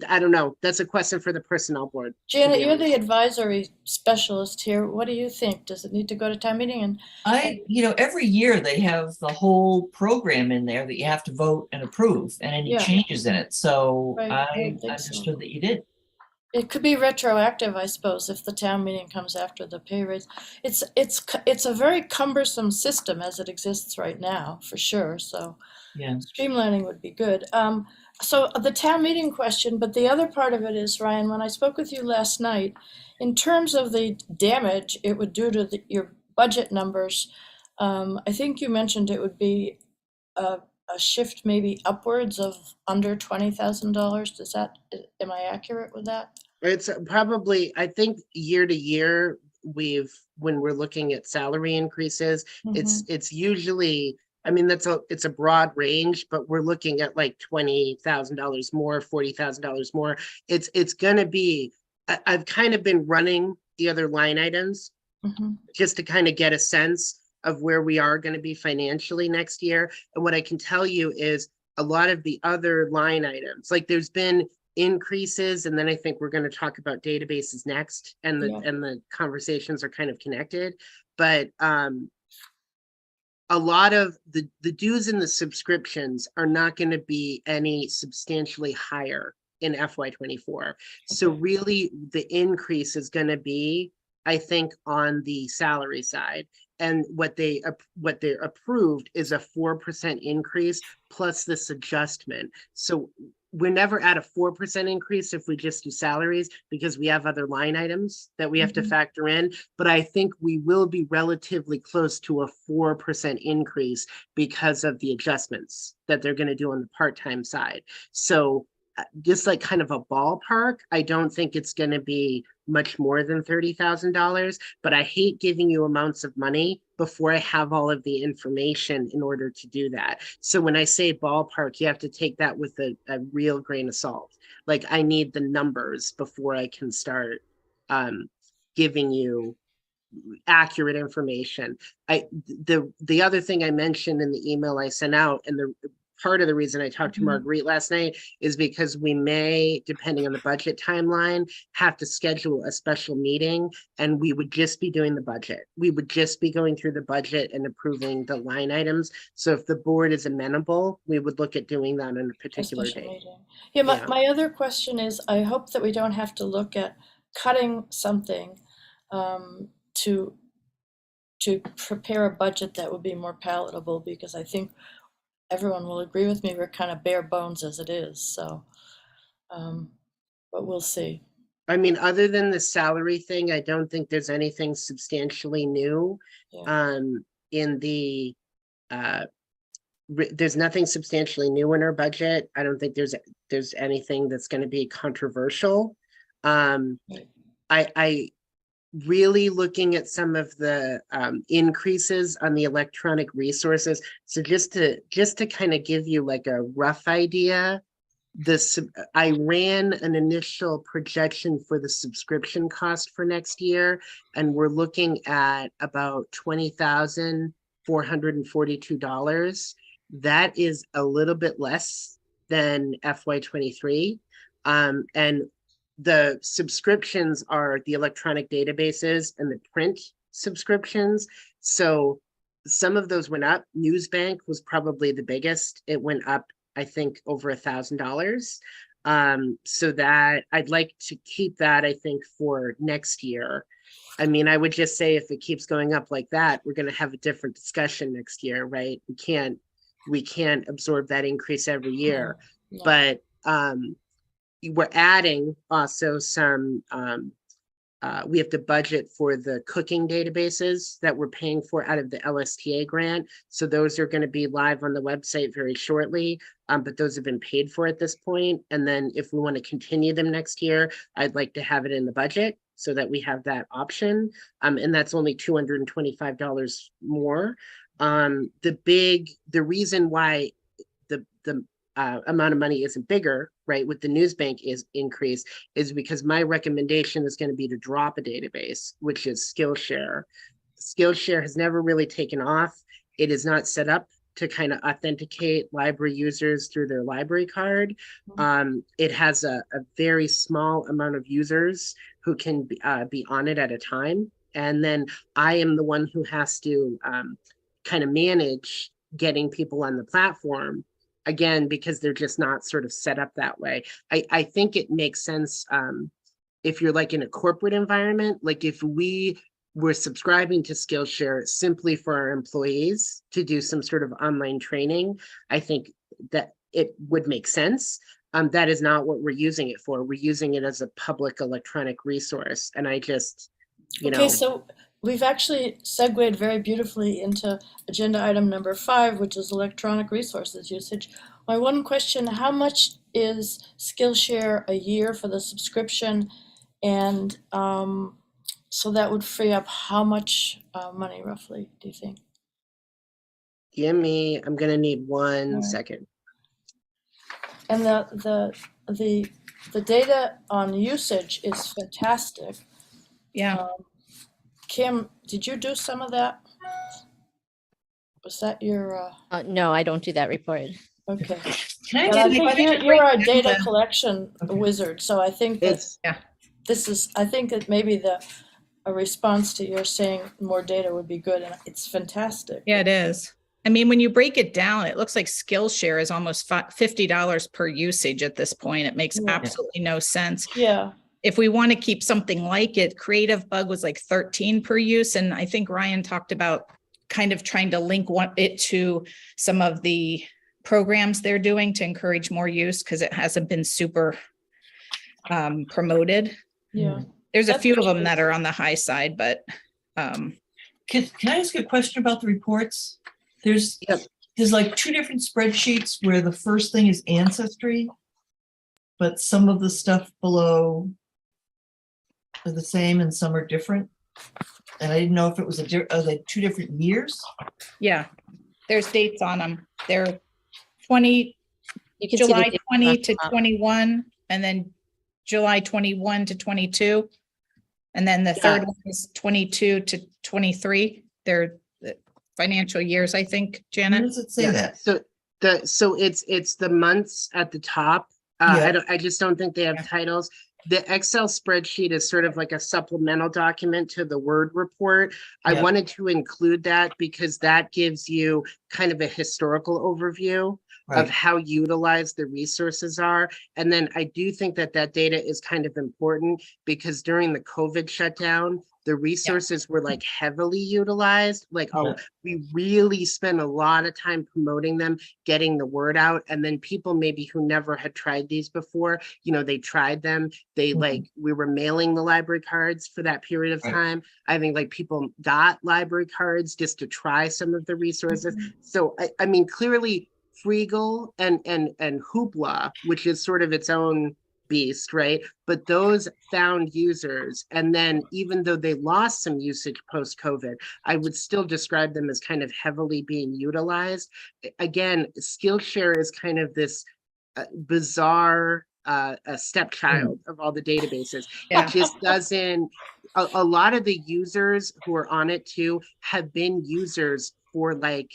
Speaker 1: I don't know. That's a question for the personnel board.
Speaker 2: Janet, you're the advisory specialist here. What do you think? Does it need to go to town meeting? And
Speaker 4: every year they have the whole program in there that you have to vote and approve, and any changes in it. So I understood that you did.
Speaker 2: It could be retroactive, I suppose, if the town meeting comes after the pay raise. It's a very cumbersome system as it exists right now, for sure. So streamlining would be good. So the town meeting question, but the other part of it is, Ryan, when I spoke with you last night, in terms of the damage it would do to your budget numbers, I think you mentioned it would be a shift maybe upwards of under $20,000. Am I accurate with that?
Speaker 1: It's probably, I think year to year, when we're looking at salary increases, it's usually, I mean, it's a broad range, but we're looking at like $20,000 more, $40,000 more. It's gonna be, I've kind of been running the other line items just to kind of get a sense of where we are going to be financially next year. And what I can tell you is a lot of the other line items, like there's been increases, and then I think we're going to talk about databases next, and
Speaker 2: Yeah.
Speaker 1: the conversations are kind of connected. But a lot of the dues and the subscriptions are not going to be any substantially higher in FY24. So
Speaker 2: Okay.
Speaker 1: really the increase is going to be, I think, on the salary side. And what they're approved is a 4% increase plus this adjustment. So we're never at a 4% increase if we just do salaries, because we have other line items that we have to
Speaker 2: Mhm.
Speaker 1: factor in. But I think we will be relatively close to a 4% increase because of the adjustments that they're going to do on the part-time side. So just like kind of a ballpark, I don't think it's going to be much more than $30,000, but I hate giving you amounts of money before I have all of the information in order to do that. So when I say ballpark, you have to take that with a real grain of salt. Like, I need the numbers before I can start giving you accurate information. The other thing I mentioned in the email I sent out, and the part of the reason I talked to
Speaker 2: Mhm.
Speaker 1: Marguerite last night, is because we may, depending on the budget timeline, have to schedule a special meeting, and we would just be doing the budget. We would just be going through the budget and approving the line items. So if the board is amenable, we would look at doing that on a
Speaker 2: A
Speaker 1: particular
Speaker 2: special
Speaker 1: date.
Speaker 2: meeting. Yeah,
Speaker 1: Yeah.
Speaker 2: my other question is, I hope that we don't have to look at cutting something to prepare a budget that would be more palatable, because I think everyone will agree with me, we're kind of bare bones as it is, so, but we'll see.
Speaker 1: I mean, other than the salary thing, I don't think there's anything substantially new.
Speaker 2: Yeah.
Speaker 1: In the there's nothing substantially new in our budget. I don't think there's anything that's going to be controversial.
Speaker 2: Right.
Speaker 1: I really looking at some of the increases on the electronic resources. So just to kind of give you like a rough idea, I ran an initial projection for the subscription cost for next year, and we're looking at about $20,442. That is a little bit less than FY23. And the subscriptions are the electronic databases and the print subscriptions. So some of those went up. Newsbank was probably the biggest. It went up, I think, over $1,000. So that I'd like to keep that, I think, for next year. I mean, I would just say if it keeps going up like that, we're going to have a different discussion next year, right? We can't absorb that increase every year.
Speaker 2: No.
Speaker 1: But we're adding also some we have to budget for the cooking databases that we're paying for out of the LSTA grant. So those are going to be live on the website very shortly, but those have been paid for at this point. And then if we want to continue them next year, I'd like to have it in the budget so that we have that option. And that's only $225 more. The reason why the amount of money isn't bigger, right, with the Newsbank is increase, is because my recommendation is going to be to drop a database, which is Skillshare. Skillshare has never really taken off. It is not set up to kind of authenticate library users through their library card. It has a very small amount of users who can be on it at a time. And then I am the one who has to kind of manage getting people on the platform, again, because they're just not sort of set up that way. I think it makes sense if you're like in a corporate environment, like if we were subscribing to Skillshare simply for our employees to do some sort of online training, I think that it would make sense. That is not what we're using it for. We're using it as a public electronic resource. And I just,
Speaker 2: Okay, so we've actually segued very beautifully into agenda item number 5, which is electronic resources usage. My one question, how much is Skillshare a year for the subscription? And so that would free up how much money roughly, do you think?
Speaker 1: I'm gonna need
Speaker 2: All
Speaker 1: one
Speaker 2: right.
Speaker 1: second.
Speaker 2: And the data on usage is fantastic.
Speaker 3: Yeah.
Speaker 2: Kim, did you do some of that? Was that your?
Speaker 6: No, I don't do that report.
Speaker 2: Okay.
Speaker 4: Can I
Speaker 2: And
Speaker 4: ask
Speaker 2: I
Speaker 4: a
Speaker 2: think
Speaker 4: question?
Speaker 2: you're our data
Speaker 3: the-
Speaker 2: collection
Speaker 4: Okay.
Speaker 2: wizard, so I think that
Speaker 1: It's,
Speaker 2: I think that maybe a response to your saying more data would be good, and it's fantastic.
Speaker 3: Yeah, it is. I mean, when you break it down, it looks like Skillshare is almost $50 per usage at this point. It makes
Speaker 2: Yeah.
Speaker 3: absolutely no sense.
Speaker 2: Yeah,
Speaker 3: If we want to keep something like it, Creative Bug was like 13 per use. And I think Ryan talked about kind of trying to link it to some of the programs they're doing to encourage more use because it hasn't been super promoted.
Speaker 2: yeah.
Speaker 3: There's a
Speaker 2: That's
Speaker 3: few of them
Speaker 2: true.
Speaker 3: that are on the high side, but
Speaker 4: Can I ask a question about the reports? There's
Speaker 1: Yep.
Speaker 4: there's like two different spreadsheets where the first thing is ancestry, but some of the stuff below are the same and some are different. And I didn't know if it was are they two different years?
Speaker 3: yeah, there's dates on them. They're 20,
Speaker 6: You can see the
Speaker 3: July
Speaker 6: date
Speaker 3: 20
Speaker 6: on
Speaker 3: to
Speaker 6: top.
Speaker 3: 21, and then July 21 to 22. And then the
Speaker 1: Yeah.
Speaker 3: third one is 22 to 23. They're the financial years, I think,
Speaker 4: Where
Speaker 3: Janet.
Speaker 4: does it say
Speaker 1: yeah,
Speaker 4: that?
Speaker 1: so it's the months at the top.
Speaker 4: Yeah.
Speaker 1: I just don't think they have
Speaker 3: Yeah.
Speaker 1: titles. The Excel spreadsheet is sort of like a supplemental document to the Word report. I
Speaker 4: Yeah.
Speaker 1: wanted to include that because that gives you kind of a historical overview of
Speaker 4: Right.
Speaker 1: how utilized the resources are. And then I do think that that data is kind of important because during the COVID shutdown, the resources were like heavily utilized. Like,
Speaker 4: Yeah.
Speaker 1: we really spent a lot of time promoting them, getting the word out. And then people maybe who never had tried these before, they tried them. They
Speaker 4: Mhm.
Speaker 1: we were mailing the library cards for that period of
Speaker 4: Right.
Speaker 1: time. I think like people got library cards just to try some of the resources. So I mean, clearly Freegal and Hoopla, which is sort of its own beast, right? But those found users, and then even though they lost some usage post-COVID, I would still describe them as kind of heavily being utilized. Again, Skillshare is kind of this bizarre a stepchild of all the databases.
Speaker 3: Yeah.
Speaker 1: It just doesn't. A lot of the users who are on it too have been users for like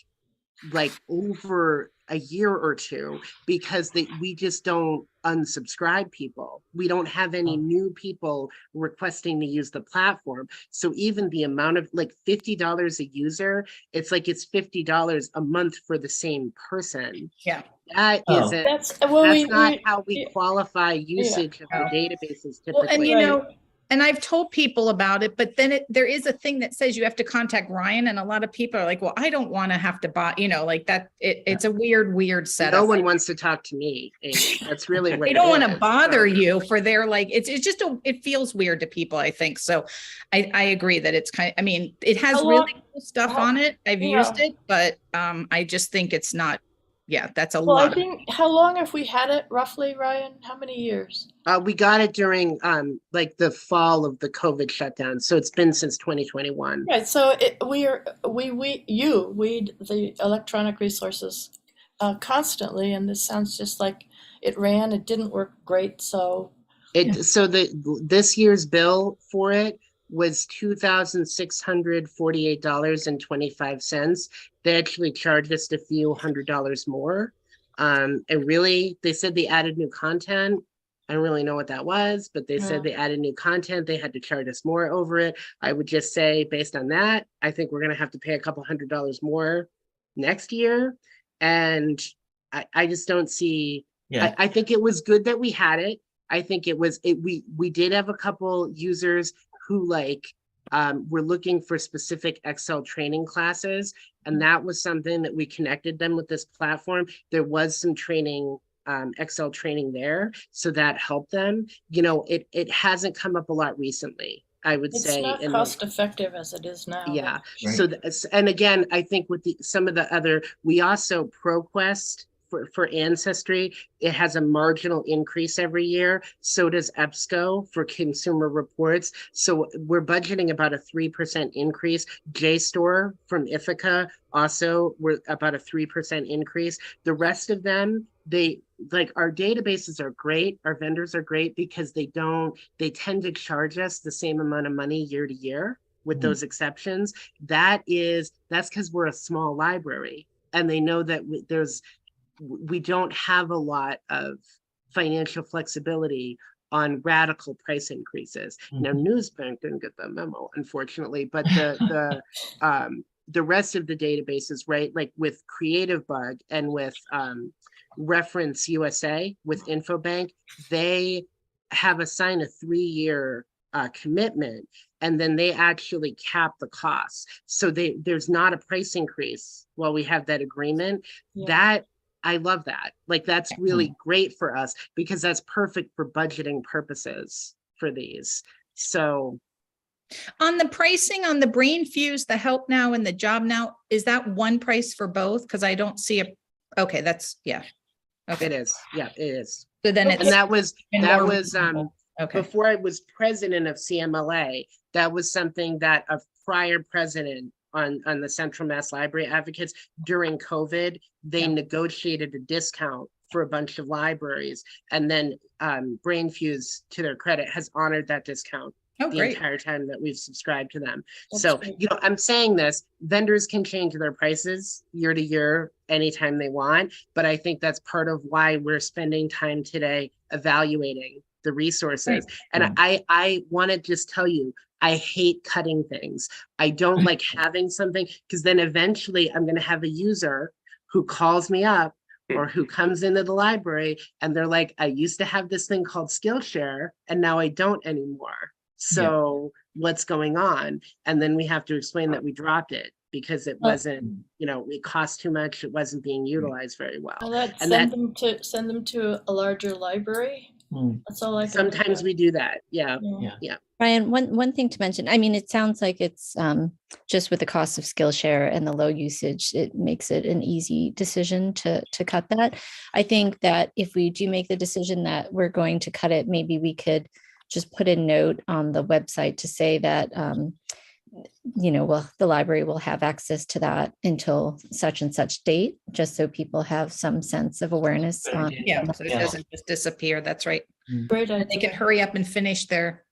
Speaker 1: over a year or two because we just don't unsubscribe people. We don't have any new people requesting to use the platform. So even the amount of like $50 a user, it's like it's $50 a month for the same person.
Speaker 3: Yeah.
Speaker 1: That
Speaker 4: Oh.
Speaker 1: isn't,
Speaker 2: That's
Speaker 1: that's not how we qualify
Speaker 2: yeah.
Speaker 1: usage of the
Speaker 3: No.
Speaker 1: databases
Speaker 3: Well, and
Speaker 1: typically.
Speaker 3: and I've told people about it, but then there is a thing that says you have to contact Ryan, and a lot of people are like, well, I don't want to have to buy, like that. It's a weird setup.
Speaker 1: No one wants to talk to me, Amy. That's really what
Speaker 3: They
Speaker 1: it
Speaker 3: don't want to
Speaker 1: is.
Speaker 3: bother
Speaker 1: So-
Speaker 3: you for their it's just it feels weird to people, I think. So I agree that it's I mean, it has
Speaker 2: How
Speaker 3: really
Speaker 2: long-
Speaker 3: cool stuff
Speaker 2: how-
Speaker 3: on it. I've
Speaker 2: yeah.
Speaker 3: used it, but I just think it's not, that's a
Speaker 2: Well, I
Speaker 3: lot.
Speaker 2: think, how long have we had it roughly, Ryan? How many years?
Speaker 1: We got it during like the fall of the COVID shutdown. So it's been since 2021.
Speaker 2: Right, so we weed the electronic resources constantly, and this sounds just like it didn't work great, so.
Speaker 1: So this year's bill for it was $2,648.25. They actually charged us a few $100 more. And really, they said they added new content. I don't really know what that was, but they said they added new content. They had to charge us more over it. I would just say, based on that, I think we're going to have to pay a couple $100 more next year. And I just don't see.
Speaker 4: Yeah.
Speaker 1: I think it was good that we had it. I think we did have a couple users who were looking for specific Excel training classes. And that was something that we connected them with this platform. There was some training, Excel training there. So that helped them. It hasn't come up a lot recently, I would
Speaker 2: It's
Speaker 1: say.
Speaker 2: not cost effective as it is now.
Speaker 1: Yeah.
Speaker 4: Right.
Speaker 1: So, and again, I think with some of the other, we also ProQuest for Ancestry, it has a marginal increase every year. So does EBSCO for consumer reports. So we're budgeting about a 3% increase. JSTOR from Ithaca also we're about a 3% increase. The rest of them, our databases are great. Our vendors are great because they tend to charge us the same amount of money year to year with those exceptions. That's because we're a small library and they know that we don't have a lot of financial flexibility on radical price increases. Now, Newsbank didn't get the memo, unfortunately, but the rest of the databases, right, like with Creative Bug and with Reference USA, with Infobank, they have assigned a 3-year commitment, and then they actually cap the costs. So there's not a price increase while we have that agreement.
Speaker 2: Yeah.
Speaker 1: That I love that. Like, that's really great for us because that's perfect for budgeting purposes for these. So
Speaker 3: On the pricing on the Brain Fuse, the Help Now and the Job Now, is that one price for both? Because I don't see okay, that's, yeah. Okay.
Speaker 1: it is. Yeah, it is.
Speaker 3: So then
Speaker 1: And
Speaker 3: it's
Speaker 1: that was
Speaker 3: more reasonable. Okay.
Speaker 1: before I was president of CMLA, that was something that a prior president on the Central Mass Library Advocates during COVID, they negotiated a discount for a bunch of libraries, and then Brain Fuse, to their credit, has honored that discount the entire time that we've subscribed to them.
Speaker 2: That's
Speaker 1: So,
Speaker 2: great.
Speaker 1: you know, I'm saying this, vendors can change their prices year to year, anytime they want, but I think that's part of why we're spending time today evaluating the resources. And I want to just tell you, I hate cutting things. I don't like having something, because then eventually I'm going to have a user who calls me up or who comes into the library and they're like, I used to have this thing called Skillshare and now I don't anymore. So what's going on? And then we have to explain that we dropped it because it wasn't, you know, it cost too much. It wasn't being utilized very well. And
Speaker 2: Send them to a larger library. That's all I can
Speaker 1: sometimes
Speaker 2: do.
Speaker 1: we do that. Yeah.
Speaker 6: Ryan, one thing to mention, I mean, it sounds like it's just with the cost of Skillshare and the low usage, it makes it an easy decision to cut that. I think that if we do make the decision that we're going to cut it, maybe we could just put a note on the website to say that, you know, well, the library will have access to that until such and such date, just so people have some sense of awareness.
Speaker 3: Yeah, so it doesn't just disappear. That's right.
Speaker 2: Great
Speaker 3: And they
Speaker 2: idea.
Speaker 3: can hurry up and finish their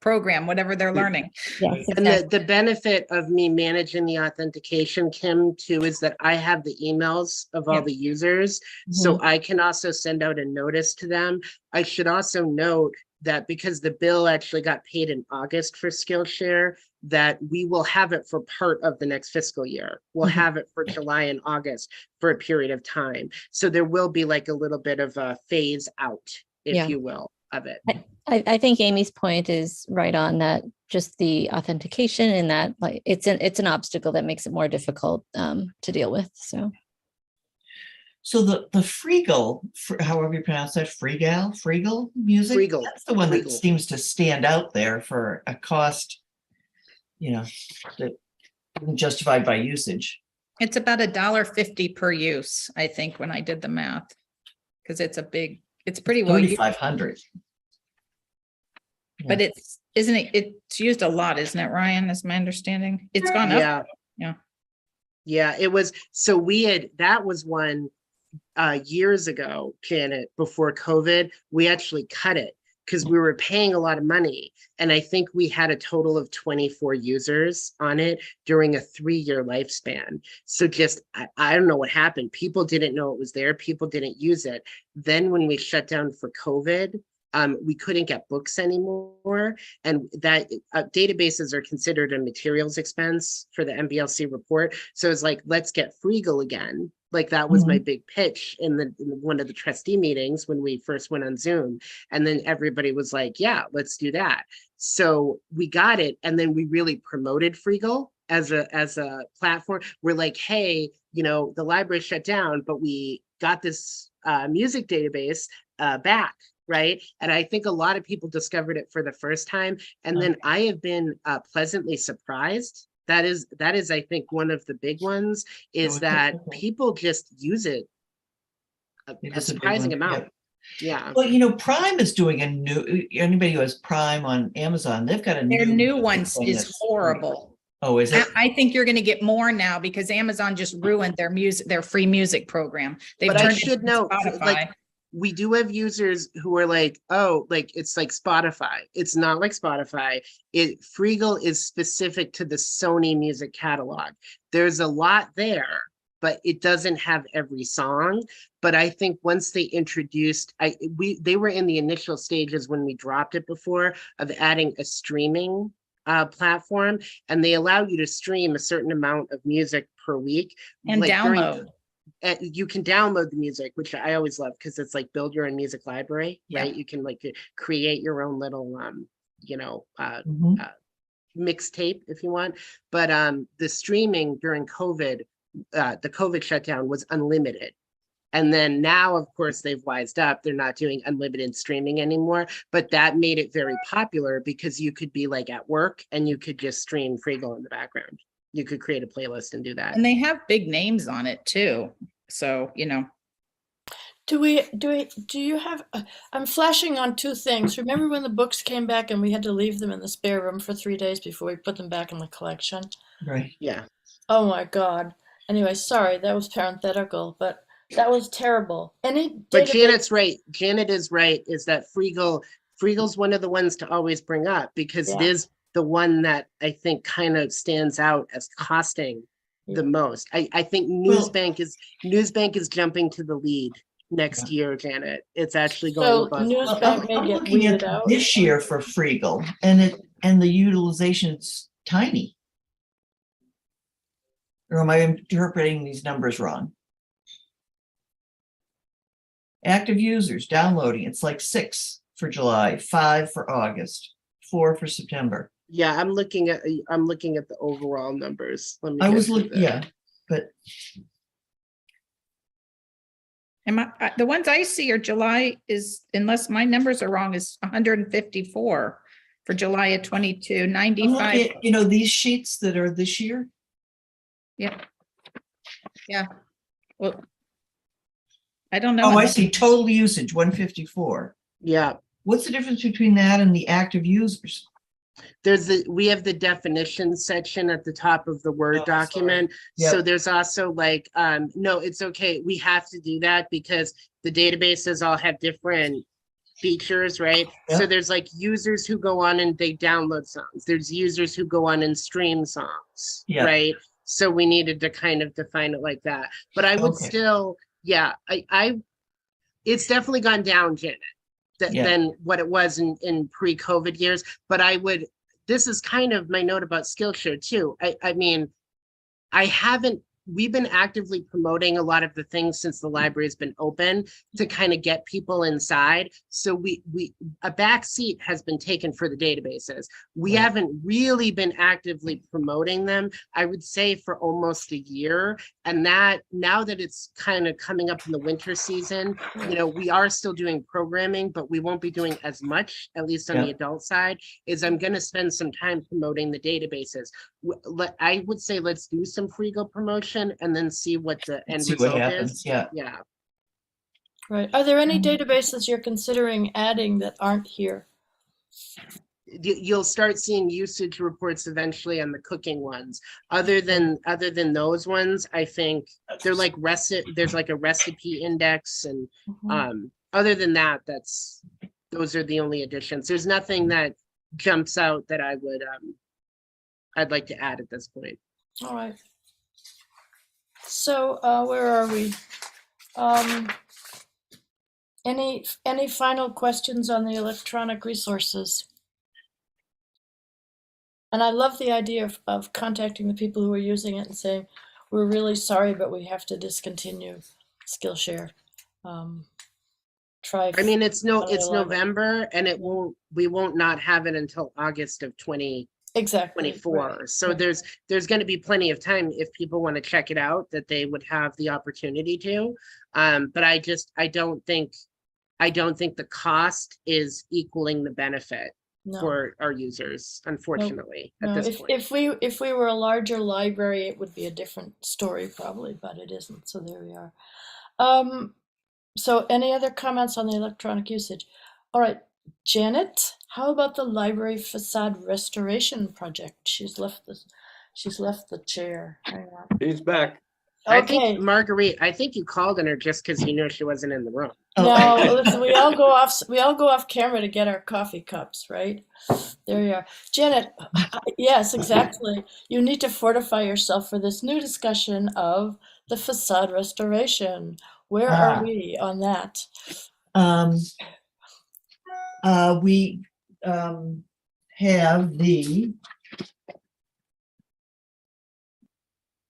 Speaker 3: program, whatever they're learning.
Speaker 6: Yes,
Speaker 1: And
Speaker 6: exactly.
Speaker 1: the benefit of me managing the authentication, Kim, too, is that I have the emails of all the users. So I can also send out a notice to them. I should also note that because the bill actually got paid in August for Skillshare, that we will have it for part of the next fiscal year. We'll have it for July and August for a period of time. So there will be like a little bit of a phase out, if you will, of it.
Speaker 6: I think Amy's point is right on, that just the authentication and that, like, it's an obstacle that makes it more difficult to deal with.
Speaker 4: So the Freegal, however you pronounce that, Freegal music,
Speaker 1: Freegal.
Speaker 4: that's the one that
Speaker 1: Freegal.
Speaker 4: seems to stand out there for a cost, you know, that isn't justified by usage.
Speaker 3: It's about $1.50 per use, I think, when I did the math. Because it's pretty well used,
Speaker 4: 3,500.
Speaker 3: but it's used a lot, isn't it, Ryan? Is my understanding? It's gone up.
Speaker 1: Yeah, it was. So that was one years ago, Janet, before COVID, we actually cut it because we were paying a lot of money. And I think we had a total of 24 users on it during a 3-year lifespan. So just, I don't know what happened. People didn't know it was there. People didn't use it. Then when we shut down for COVID, we couldn't get books anymore. And that databases are considered a materials expense for the MBLC report. So it's like, let's get Freegal again. Like that was my big pitch in one of the trustee meetings when we first went on Zoom. And then everybody was like, yeah, let's do that. So we got it. And then we really promoted Freegal as a platform. We're like, hey, you know, the library shut down, but we got this music database back. Right. And I think a lot of people discovered it for the first time. And then I have been pleasantly surprised. That is, I think, one of the big ones is that people just use it a surprising amount. Yeah.
Speaker 4: Well, you know, Prime is doing anybody who has Prime on Amazon, they've got
Speaker 3: Their new ones is horrible.
Speaker 4: Oh, is it?
Speaker 3: I think you're going to get more now because Amazon just ruined their free music program. They've
Speaker 1: But
Speaker 3: turned
Speaker 1: I should note, like, we do have users who are like, oh, like it's like Spotify. It's not like Spotify. Freegal is specific to the Sony music catalog. There's a lot there but it doesn't have every song. But I think once they introduced, they were in the initial stages when we dropped it before of adding a streaming platform, and they allow you to stream a certain amount of music per week.
Speaker 3: And
Speaker 1: like during-
Speaker 3: download.
Speaker 1: you can download the music, which I always love because it's like build your own music library,
Speaker 3: Yeah.
Speaker 1: right? You can like create your own little,
Speaker 4: Mhm.
Speaker 1: mixtape if you want. But the streaming during COVID, the COVID shutdown was unlimited. And then now, of course, they've wised up. They're not doing unlimited streaming anymore, but that made it very popular because you could be like at work and you could just stream Frigel in the background. You could create a playlist and do that.
Speaker 3: And they have big names on it too. So,
Speaker 2: Do you have, I'm flashing on two things. Remember when the books came back and we had to leave them in the spare room for 3 days before we put them back in the collection?
Speaker 4: Right.
Speaker 1: Yeah.
Speaker 2: Oh my God. Anyway, sorry, that was parenthetical, but that was terrible. Any
Speaker 1: But
Speaker 2: database-
Speaker 1: Janet's right. Janet is right, is that Frigel's one of the ones to always bring up because it
Speaker 2: Yeah.
Speaker 1: is the one that I think kind of stands out as costing the
Speaker 2: Yeah.
Speaker 1: most. I think
Speaker 4: Well-
Speaker 1: Newsbank is jumping to the lead next year, Janet. It's actually going
Speaker 2: So
Speaker 1: above.
Speaker 2: News-
Speaker 4: Well,
Speaker 2: Bank may
Speaker 4: I'm
Speaker 2: get
Speaker 4: looking
Speaker 2: weeded
Speaker 4: at
Speaker 2: out.
Speaker 4: this year for Frigel, and the utilization's tiny. Or am I interpreting these numbers wrong? Active users downloading, it's like 6 for July, 5 for August, 4 for September.
Speaker 1: Yeah, I'm looking at the overall numbers. Let me
Speaker 4: I
Speaker 1: get
Speaker 4: was
Speaker 1: to
Speaker 4: looking,
Speaker 1: the-
Speaker 4: yeah, but
Speaker 3: the ones I see are July is, unless my numbers are wrong, is 154 for July of 22,
Speaker 4: I'm
Speaker 3: 95.
Speaker 4: looking at, these sheets that are this year.
Speaker 3: Yeah. Yeah. Well, I don't know.
Speaker 4: Oh, I see, total usage, 154.
Speaker 1: Yeah,
Speaker 4: What's the difference between that and the active users?
Speaker 1: we have the definition section at the top of the Word
Speaker 4: Oh, sorry.
Speaker 1: document. So
Speaker 4: Yep.
Speaker 1: there's also like, no, it's okay. We have to do that because the databases all have different features, right? So
Speaker 4: Yep.
Speaker 1: there's like users who go on and they download songs. There's users who go on and stream songs,
Speaker 4: Yep.
Speaker 1: right? So we needed to kind of define it like that. But I would
Speaker 4: Okay.
Speaker 1: still, yeah, it's definitely gone down, Janet,
Speaker 4: Yeah.
Speaker 1: than what it was in pre-COVID years. But this is kind of my note about Skillshare too. I mean, we've been actively promoting a lot of the things since the library's been open to kind of get people inside. So a back seat has been taken for the databases. We
Speaker 4: Right.
Speaker 1: haven't really been actively promoting them, I would say, for almost a year. And that now that it's kind of coming up in the winter season, we are still doing programming, but we won't be doing as much, at least on the
Speaker 4: Yeah.
Speaker 1: adult side, is I'm going to spend some time promoting the databases. I would say let's do some Frigo promotion and then see what the end
Speaker 4: See what
Speaker 1: result
Speaker 4: happens,
Speaker 1: is.
Speaker 4: yeah.
Speaker 1: Yeah.
Speaker 2: Right. Are there any databases you're considering adding that aren't here?
Speaker 1: You'll start seeing usage reports eventually on the cooking ones. Other than those ones, I think they're like there's like a recipe index, and
Speaker 2: Mhm.
Speaker 1: other than that, those are the only additions. There's nothing that jumps out that I'd like to add at this point.
Speaker 2: All right. So where are we? Any final questions on the electronic resources? And I love the idea of contacting the people who are using it and saying, we're really sorry, but we have to discontinue Skillshare. Try.
Speaker 1: I mean, it's
Speaker 2: Library.
Speaker 1: November, and we won't not have it until August of 2024.
Speaker 2: Exactly.
Speaker 1: So
Speaker 2: right.
Speaker 1: there's going to be plenty of time if people want to check it out, that they would have the opportunity to. But I don't think the cost is equaling the benefit
Speaker 2: No.
Speaker 1: for our users, unfortunately,
Speaker 2: No,
Speaker 1: at this point.
Speaker 2: if we were a larger library, it would be a different story probably, but it isn't. So there we are. So any other comments on the electronic usage? All right, Janet, how about the library facade restoration project? She's left the chair. Hang on.
Speaker 5: He's back.
Speaker 1: I think
Speaker 2: Okay.
Speaker 1: Marguerite, I think you called on her just because you knew she wasn't in the room.
Speaker 2: No, listen, we all go off camera to get our coffee cups, right? There you are. Janet, yes, exactly. You need to fortify yourself for this new discussion of the facade restoration. Where are we on that?
Speaker 4: We have the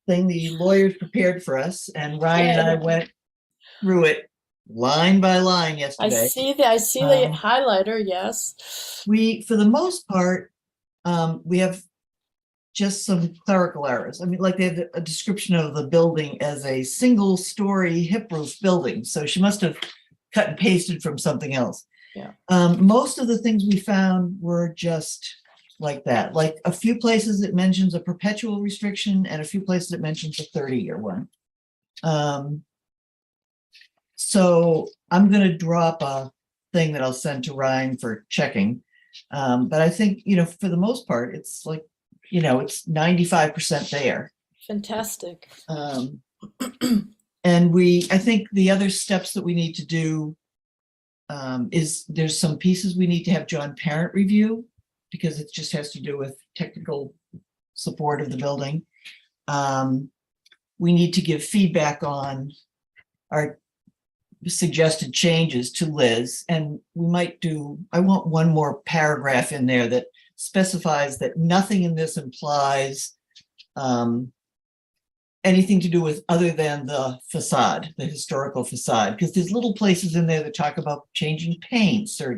Speaker 4: thing the lawyers prepared for us, and Ryan and I went through it line by line
Speaker 2: I
Speaker 4: yesterday.
Speaker 2: see the highlighter, yes.
Speaker 4: We, for the most part, we have just some clerical errors. I mean, like they have a description of the building as a single-story hip roof building, so she must have cut and pasted from something else.
Speaker 2: Yeah.
Speaker 4: Most of the things we found were just like that. Like a few places it mentions a perpetual restriction, and a few places it mentions a 30-year one. So I'm going to drop a thing that I'll send to Ryan for checking. But I think, for the most part, it's like, it's 95% there.
Speaker 2: Fantastic.
Speaker 4: And I think the other steps that we need to do is there's some pieces we need to have John Parent review, because it just has to do with technical support of the building. We need to give feedback on our suggested changes to Liz, and I want one more paragraph in there that specifies that nothing in this implies anything to do with other than the facade, the historical facade, because there's little places in there that talk about changing paints or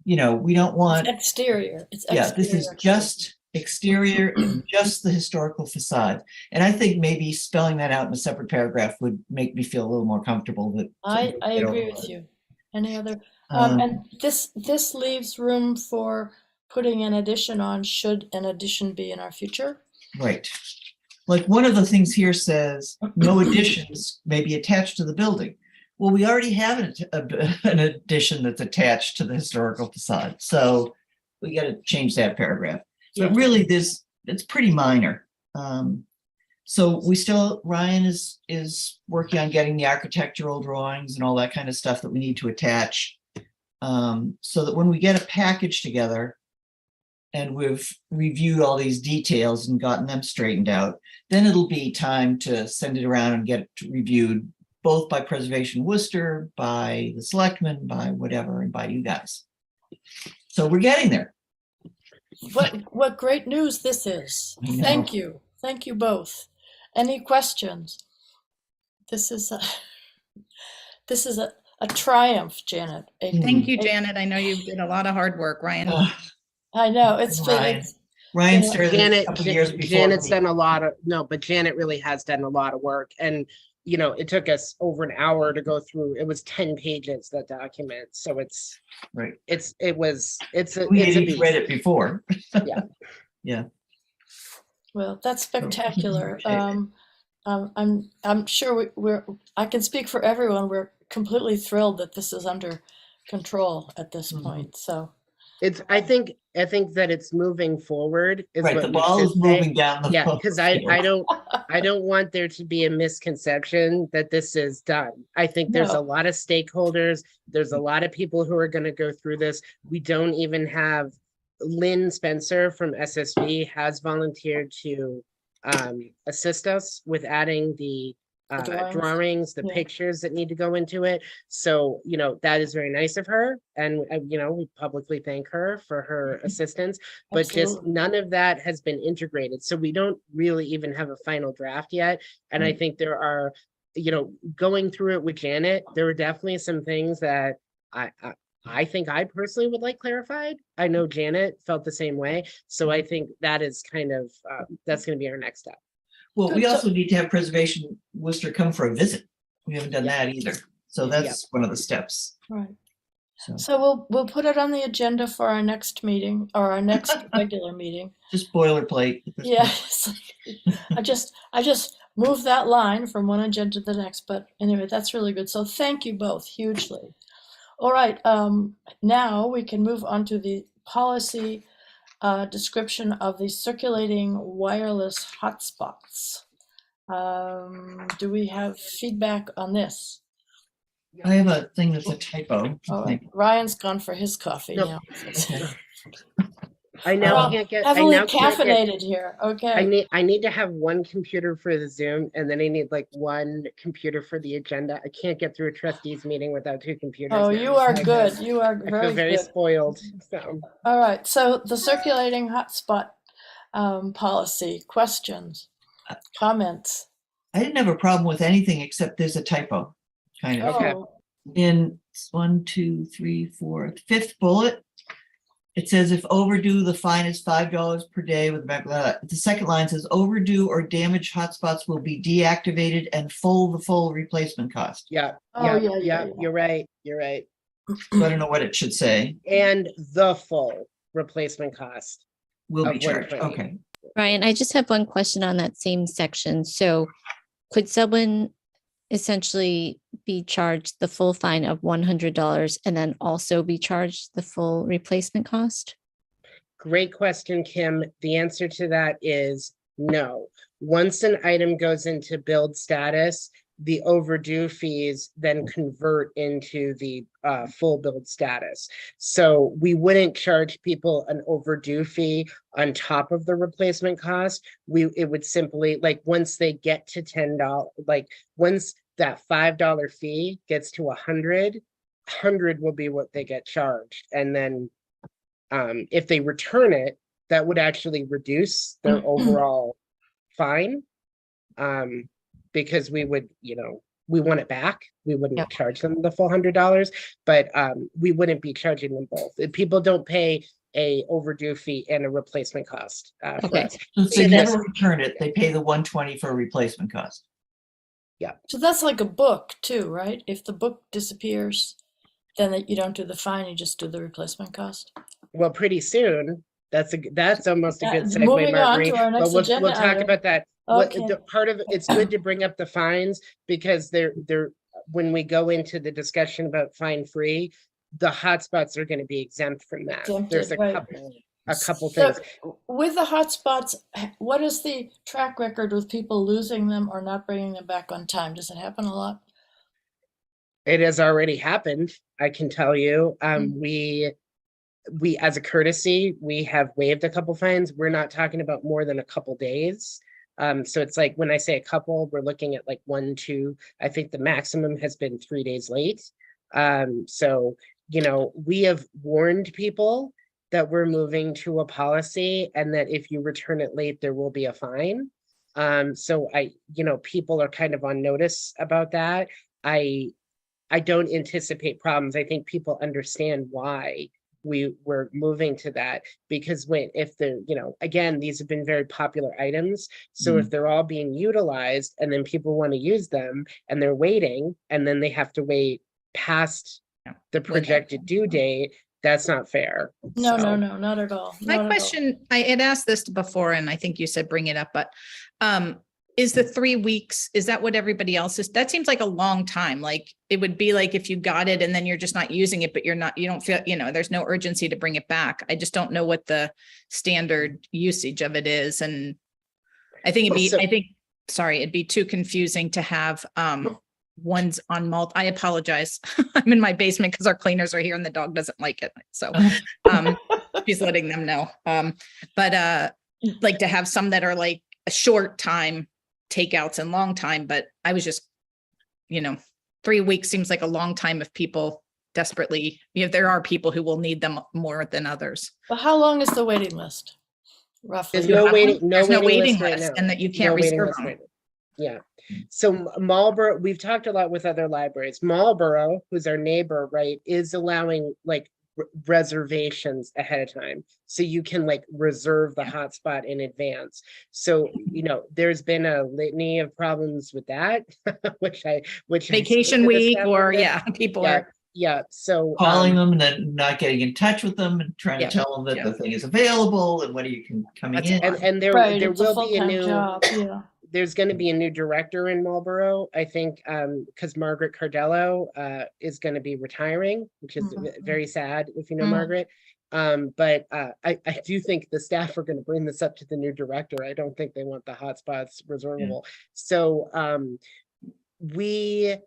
Speaker 4: we don't want
Speaker 2: Exterior. It's
Speaker 4: yeah, this is
Speaker 2: exterior.
Speaker 4: just exterior and just the historical facade. And I think maybe spelling that out in a separate paragraph would make me feel a little more comfortable that
Speaker 2: I agree with you. Any other?
Speaker 4: Um,
Speaker 2: And this leaves room for putting an addition on, should an addition be in our future?
Speaker 4: right. Like one of the things here says, no additions may be attached to the building. Well, we already have an addition that's attached to the historical facade. So we got to change that paragraph. So
Speaker 2: Yeah.
Speaker 4: really it's pretty minor. So Ryan is working on getting the architectural drawings and all that kind of stuff that we need to attach. So that when we get a package together and we've reviewed all these details and gotten them straightened out, then it'll be time to send it around and get it reviewed both by Preservation Worcester, by the selectmen, by whatever, and by you guys. So we're getting there.
Speaker 2: What great news this is.
Speaker 4: I know.
Speaker 2: Thank you. Thank you both. Any questions? This is a triumph, Janet.
Speaker 3: Thank you, Janet. I know you did a lot of hard work, Ryan.
Speaker 2: I know it's been.
Speaker 4: Ryan started
Speaker 1: Janet,
Speaker 4: a couple of years before.
Speaker 1: Janet's
Speaker 4: me.
Speaker 1: done a lot of, no, but Janet really has done a lot of work. And, it took us over an hour to go through. It was 10 pages, that document. So it's
Speaker 4: Right.
Speaker 1: It's a
Speaker 4: We
Speaker 1: beast.
Speaker 4: had read it before.
Speaker 1: Yeah.
Speaker 4: Yeah.
Speaker 2: Well, that's spectacular.
Speaker 4: appreciate
Speaker 2: I'm sure I can speak for everyone. We're completely thrilled that this is under control at this
Speaker 4: Mhm.
Speaker 2: point. So
Speaker 1: I think that it's moving forward. Is
Speaker 4: Right,
Speaker 1: what
Speaker 4: the
Speaker 1: we
Speaker 4: ball
Speaker 1: should
Speaker 4: is
Speaker 1: say.
Speaker 4: moving down the.
Speaker 1: Yeah, because I don't want there to be a misconception that this is done. I think there's a
Speaker 2: No.
Speaker 1: lot of stakeholders. There's a lot of people who are going to go through this. We don't even have Lynn Spencer from SSV has volunteered to assist us with adding the drawings, the
Speaker 2: Yeah.
Speaker 1: pictures that need to go into it. So, that is very nice of her. And, we publicly thank her for her assistance, but just
Speaker 2: Absolutely.
Speaker 1: none of that has been integrated. So we don't really even have a final draft yet. And I think there are, going through it with Janet, there were definitely some things that I think I personally would like clarified. I know Janet felt the same way. So I think that is kind of, that's going to be our next step.
Speaker 4: Well, we
Speaker 2: Good, so-
Speaker 4: also need to have Preservation Worcester come for a visit. We haven't done that either. So that's one of the steps.
Speaker 2: Right.
Speaker 4: So
Speaker 2: So we'll put it on the agenda for our next meeting or our next regular meeting.
Speaker 4: just boilerplate. at this
Speaker 2: Yeah.
Speaker 4: point.
Speaker 2: it's like- I just moved that line from one agenda to the next, but anyway, that's really good. So thank you both hugely. All right, now we can move on to the policy description of the circulating wireless hotspots. Do we have feedback on this?
Speaker 4: I have a thing that's a typo.
Speaker 2: Oh, Ryan's gone for his coffee
Speaker 1: Nope.
Speaker 2: now.
Speaker 4: Okay.
Speaker 1: I now
Speaker 2: Well,
Speaker 1: can't get, I
Speaker 2: heavily
Speaker 1: now can't get,
Speaker 2: caffeinated here, okay.
Speaker 1: I need to have one computer for the Zoom and then I need like one computer for the agenda. I can't get through a trustees meeting without two computers
Speaker 2: Oh,
Speaker 1: now.
Speaker 2: you are
Speaker 1: I
Speaker 2: good,
Speaker 1: feel-
Speaker 2: you are
Speaker 1: I feel
Speaker 2: very
Speaker 1: very
Speaker 2: good.
Speaker 1: spoiled, so.
Speaker 2: All right, so the circulating hotspot policy, questions, comments?
Speaker 4: I didn't have a problem with anything except there's a typo. Kind of.
Speaker 1: Okay.
Speaker 2: Oh,
Speaker 4: In 1, 2, 3, 4, fifth bullet, it says if overdue, the fine is $5 per day with the second line says overdue or damaged hotspots will be deactivated and the full replacement cost.
Speaker 1: Yeah,
Speaker 2: Oh, yeah,
Speaker 1: yeah,
Speaker 2: yeah.
Speaker 1: you're right, you're right.
Speaker 4: So I don't know what it should say.
Speaker 1: And the full replacement cost.
Speaker 4: Will be
Speaker 1: Of
Speaker 4: charged.
Speaker 1: 120.
Speaker 4: Okay.
Speaker 6: Ryan, I just have one question on that same section. So could someone essentially be charged the full fine of $100 and then also be charged the full replacement cost?
Speaker 1: Great question, Kim. The answer to that is no. Once an item goes into build status, the overdue fees then convert into the full build status. So we wouldn't charge people an overdue fee on top of the replacement cost. It would simply, like, once they get to $10, like once that $5 fee gets to 100 will be what they get charged. And then if they return it, that would actually reduce their overall fine. Because we would, we want it back. We wouldn't
Speaker 6: Yep.
Speaker 1: charge them the full $100, but we wouldn't be charging them both. People don't pay a overdue fee and a replacement cost for
Speaker 6: Okay.
Speaker 1: us.
Speaker 4: So if they
Speaker 6: So
Speaker 4: never
Speaker 6: that's-
Speaker 4: return it, they pay the 120 for a replacement cost.
Speaker 2: so that's like a book too, right? If the book disappears, then you don't do the fine, you just do the replacement cost.
Speaker 1: Well, pretty soon, that's almost a good segue,
Speaker 2: Moving on
Speaker 1: Marguerite,
Speaker 2: to our
Speaker 1: but
Speaker 2: next
Speaker 1: we'll
Speaker 2: agenda
Speaker 1: talk
Speaker 2: item.
Speaker 1: about that.
Speaker 2: Okay.
Speaker 1: Part of it's good to bring up the fines because they're when we go into the discussion about fine free, the hotspots are going to be exempt from that. There's
Speaker 2: Exempted, right.
Speaker 1: a couple
Speaker 2: So,
Speaker 1: things.
Speaker 2: with the hotspots, what is the track record with people losing them or not bringing them back on time? Does it happen a lot?
Speaker 1: It has already happened, I can tell you. We as a courtesy, we have waived a couple fines. We're not talking about more than a couple days. So it's like when I say a couple, we're looking at like 1, 2. I think the maximum has been 3 days late. So we have warned people that we're moving to a policy and that if you return it late, there will be a fine. So people are kind of on notice about that. I don't anticipate problems. I think people understand why we're moving to that because if they're, again, these have been very popular items. So if they're all being utilized and then people want to use them and they're waiting and then they have to wait past the projected due date, that's not fair.
Speaker 2: No,
Speaker 1: So-
Speaker 2: no, not at all.
Speaker 3: My
Speaker 2: not at all.
Speaker 3: question, I had asked this before and I think you said bring it up, but is the 3 weeks, is that what everybody else is? That seems like a long time. Like it would be like if you got it and then you're just not using it, but you don't feel, there's no urgency to bring it back. I just don't know what the standard usage of it is. And I think it'd be too confusing to have ones on I apologize. I'm in my basement because our cleaners are here and the dog doesn't like it. So she's letting them know. But like to have some that are like a short time takeouts and long time, but I was just, 3 weeks seems like a long time if people desperately, there are people who will need them more than others.
Speaker 2: But how long is the waiting list? Roughly.
Speaker 1: There's no waiting
Speaker 3: waiting
Speaker 1: list right
Speaker 3: list
Speaker 1: now.
Speaker 3: and that you can't
Speaker 1: No waiting
Speaker 3: reserve
Speaker 1: list
Speaker 3: them.
Speaker 1: right now. Yeah. So Marlboro, we've talked a lot with other libraries. Marlboro, who's our neighbor, right, is allowing like reservations ahead of time. So you can like reserve the hotspot in advance. So, there's been a litany of problems with that, which
Speaker 3: Vacation week or people
Speaker 1: yeah.
Speaker 3: are.
Speaker 1: Yeah. So
Speaker 4: Calling them and then not getting in touch with them and trying
Speaker 1: Yeah.
Speaker 4: to tell them that the thing is available and when are you coming in.
Speaker 1: and there
Speaker 2: Right,
Speaker 1: there
Speaker 2: it's a
Speaker 1: will be a
Speaker 2: full-time
Speaker 1: new
Speaker 2: job, yeah.
Speaker 1: there's going to be a new director in Marlboro, I think, because Margaret Cardello is going to be retiring, which is very sad if you know
Speaker 2: Mhm.
Speaker 1: Margaret. But I do think the staff are going to bring this up to the new director. I don't think they want the hotspots reservable. So we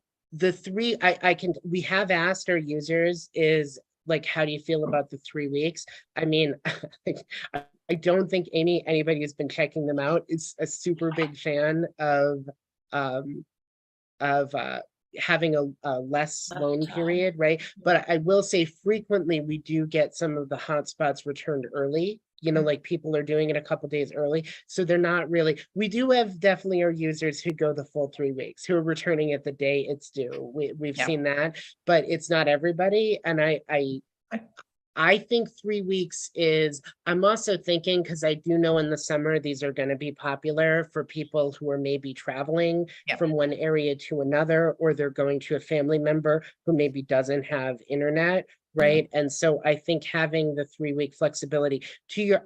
Speaker 1: have asked our users is like, how do you feel about the 3 weeks? I mean, I don't think anybody who's been checking them out is a super big fan of having a less loan period, right? But I will say frequently we do get some of the hotspots returned early. You know, like people are doing it a couple days early. So they're not really, we do have definitely our users who go the full 3 weeks, who are returning it the day it's due. We've
Speaker 3: Yeah.
Speaker 1: seen that, but it's not everybody. And I think 3 weeks is, I'm also thinking, because I do know in the summer, these are going to be popular for people who are maybe traveling
Speaker 3: Yep.
Speaker 1: from one area to another, or they're going to a family member who maybe doesn't have internet, right? And so I think having the 3 week flexibility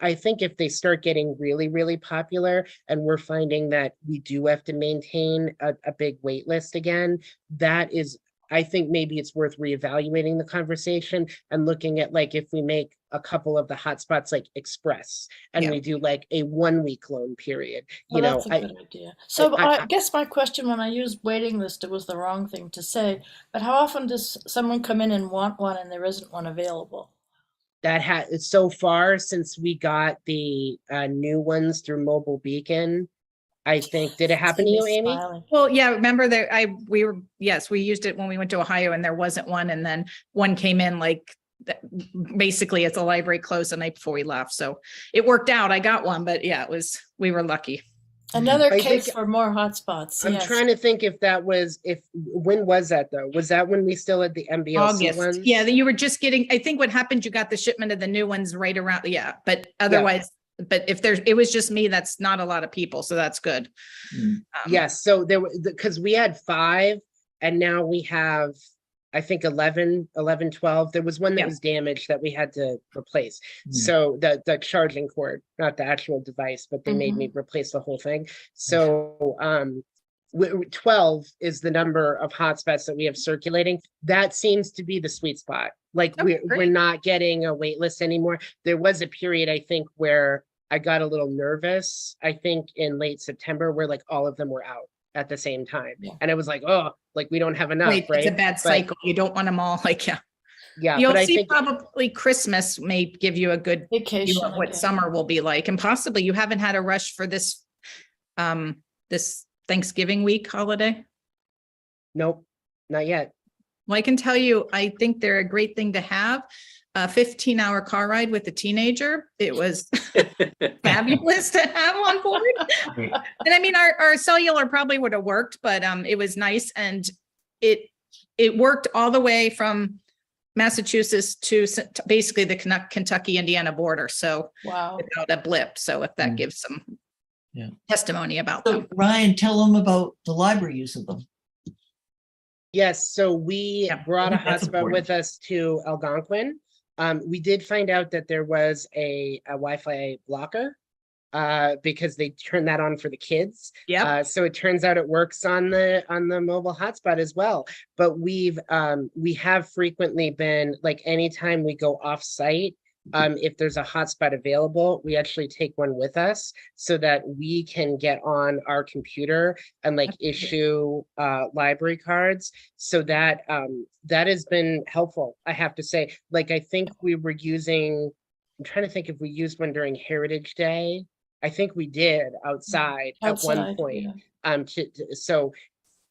Speaker 1: I think if they start getting really, really popular and we're finding that we do have to maintain a big wait list again, I think maybe it's worth reevaluating the conversation and looking at, like, if we make a couple of the hotspots like express and
Speaker 3: Yeah.
Speaker 1: we do like a 1 week loan period,
Speaker 2: Well, that's a good idea. So I guess my question when I used waiting list, it was the wrong thing to say, but how often does someone come in and want one and there isn't one available?
Speaker 1: So far since we got the new ones through Mobile Beacon, I think, did it happen to you, Amy?
Speaker 2: Smiling.
Speaker 3: Well, yeah, remember that we used it when we went to Ohio and there wasn't one. And then one came in like basically it's a library closed the night before we left. So it worked out. I got one, but yeah, we were lucky.
Speaker 2: Another
Speaker 1: I
Speaker 2: case
Speaker 1: think-
Speaker 2: for more hotspots.
Speaker 1: I'm
Speaker 2: Yes.
Speaker 1: trying to think when was that though? Was that when we still had the MBLC
Speaker 3: August.
Speaker 1: ones?
Speaker 3: Yeah, you were just getting, I think what happened, you got the shipment of the new ones right around, but otherwise, but if it was just me, that's not a lot of people. So that's good.
Speaker 1: Yes, so there were, because we had 5 and now we have, I think 11, 12. There was one that
Speaker 3: Yeah.
Speaker 1: was damaged that we had to replace. So the charging cord, not the actual device, but they made me replace the whole thing. So 12 is the number of hotspots that we have circulating. That seems to be the sweet spot. Like we're
Speaker 3: great.
Speaker 1: not getting a wait list anymore. There was a period, I think, where I got a little nervous, I think in late September, where like all of them were out at the same time.
Speaker 2: Yeah.
Speaker 1: And I was like, oh, like we don't have enough,
Speaker 3: Right,
Speaker 1: right?
Speaker 3: it's a bad cycle. You don't want them all like, yeah.
Speaker 1: Yeah,
Speaker 3: You'll
Speaker 1: but I
Speaker 3: see
Speaker 1: think
Speaker 3: probably Christmas may give you a good view
Speaker 2: Vacation.
Speaker 3: of what
Speaker 2: again.
Speaker 3: summer will be like. And possibly you haven't had a rush for this Thanksgiving week holiday.
Speaker 1: nope, not yet.
Speaker 3: Well, I can tell you, I think they're a great thing to have. A 15-hour car ride with a teenager. It was fabulous to have on board. And I mean, our cellular probably would have worked, but it was nice. And it worked all the way from Massachusetts to basically the Kentucky-Indiana border. So
Speaker 2: Wow.
Speaker 3: without a blip. So if that gives some testimony about
Speaker 4: So
Speaker 3: them.
Speaker 4: Ryan, tell them about the library use of them.
Speaker 1: Yes, so we
Speaker 3: Yeah,
Speaker 1: brought a
Speaker 4: I think that's
Speaker 1: hotspot
Speaker 4: important.
Speaker 1: with us to Algonquin. We did find out that there was a Wi-Fi blocker because they turned that on for the kids.
Speaker 3: Yep.
Speaker 1: So it turns out it works on the mobile hotspot as well. But we have frequently been, like, anytime we go off site, if there's a hotspot available, we actually take one with us so that we can get on our computer and like issue library cards. So that that has been helpful, I have to say. Like, I think we were using, I'm trying to think if we used one during Heritage Day. I think we did outside at one
Speaker 2: Outside,
Speaker 1: point.
Speaker 2: yeah.
Speaker 1: So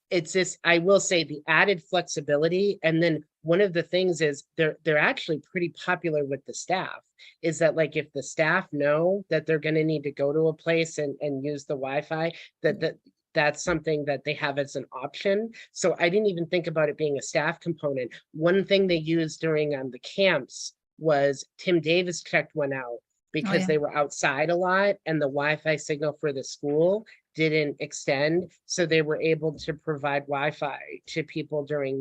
Speaker 1: it's this, I will say, the added flexibility. And then one of the things is they're actually pretty popular with the staff, is that, like, if the staff know that they're going to need to go to a place and use the Wi-Fi, that's something that they have as an option. So I didn't even think about it being a staff component. One thing they used during the camps was Tim Davis checked one out because
Speaker 3: yeah.
Speaker 1: they were outside a lot and the Wi-Fi signal for the school didn't extend. So they were able to provide Wi-Fi to people during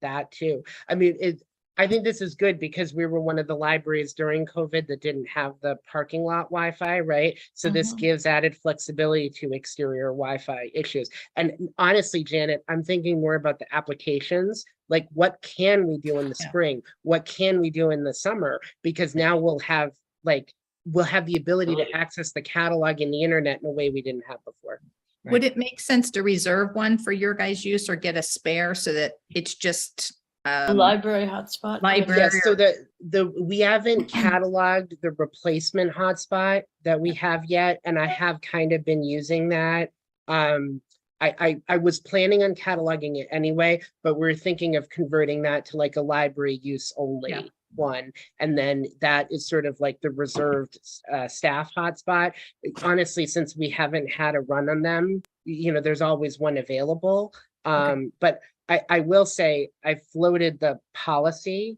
Speaker 1: that too. I mean, I think this is good because we were one of the libraries during COVID that didn't have the parking lot Wi-Fi, right? So this gives added flexibility to exterior Wi-Fi issues. And honestly, Janet, I'm thinking more about the applications like what can we do in the
Speaker 3: Yeah.
Speaker 1: spring? What can we do in the summer? Because now we'll have the ability to access the catalog and the internet in a way we didn't have before.
Speaker 3: Would it make sense to reserve one for your guys' use or get a spare so that it's just
Speaker 2: Library hotspot.
Speaker 3: library?
Speaker 1: Yes, so we haven't cataloged the replacement hotspot that we have yet, and I have kind of been using that. I was planning on cataloging it anyway, but we're thinking of converting that to like a library use only
Speaker 3: Yeah.
Speaker 1: one. And then that is sort of like the reserved staff hotspot. Honestly, since we haven't had a run on them, there's always one available. But I will say I floated the policy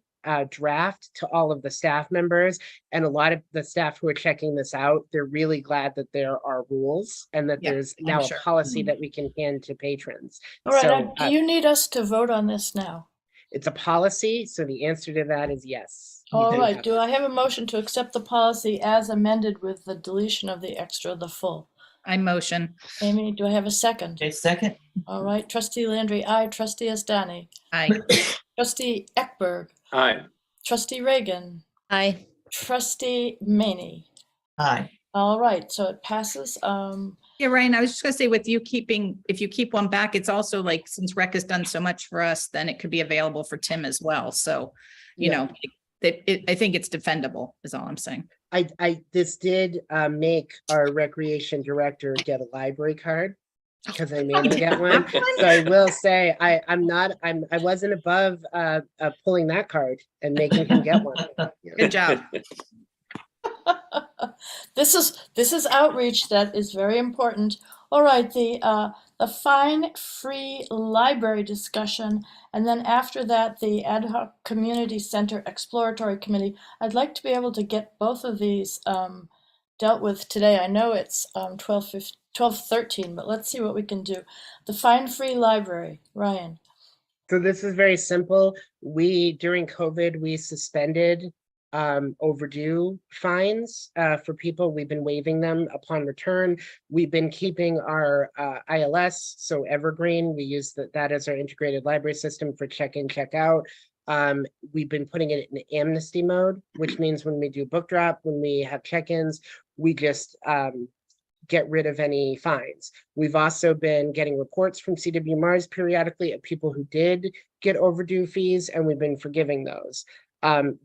Speaker 1: draft to all of the staff members, and a lot of the staff who are checking this out, they're really glad that there are rules and that
Speaker 3: Yeah,
Speaker 1: there's
Speaker 3: I'm
Speaker 1: now
Speaker 3: sure.
Speaker 1: a policy that we can hand to patrons.
Speaker 2: All right,
Speaker 1: So
Speaker 2: do you need us to vote on this now?
Speaker 1: it's a policy, so the answer to that is yes.
Speaker 2: All
Speaker 1: You
Speaker 2: right,
Speaker 1: have
Speaker 2: do
Speaker 1: it.
Speaker 2: I have a motion to accept the policy as amended with the deletion of the extra, the full?
Speaker 3: I motion.
Speaker 2: Amy, do I have a second?
Speaker 4: Okay, second.
Speaker 2: All right, trustee Landry, aye. Trustee Estani.
Speaker 3: I
Speaker 2: Trustee Ekberg.
Speaker 5: Aye.
Speaker 2: Trustee Reagan.
Speaker 6: Aye.
Speaker 2: Trustee Maney.
Speaker 4: Aye.
Speaker 2: All right, so it passes.
Speaker 3: Yeah, Ryan, I was just gonna say with you if you keep one back, it's also like, since rec has done so much for us, then it could be available for Tim as well. So,
Speaker 1: Yeah.
Speaker 3: I think it's defendable is all I'm saying.
Speaker 1: This did make our recreation director get a library card because I made him get one. So I will say I wasn't above pulling that card and making him get one.
Speaker 3: Good job.
Speaker 2: This is outreach that is very important. All right, the fine-free library discussion, and then after that, the Ad hoc Community Center Exploratory Committee. I'd like to be able to get both of these dealt with today. I know it's 12:13, but let's see what we can do. The fine-free library, Ryan.
Speaker 1: So this is very simple. During COVID, we suspended overdue fines for people. We've been waiving them upon return. We've been keeping our ILS, so Evergreen. We use that as our integrated library system for check-in, check-out. We've been putting it in amnesty mode, which means when we do book drop, when we have check-ins, we just get rid of any fines. We've also been getting reports from CW Mars periodically of people who did get overdue fees, and we've been forgiving those.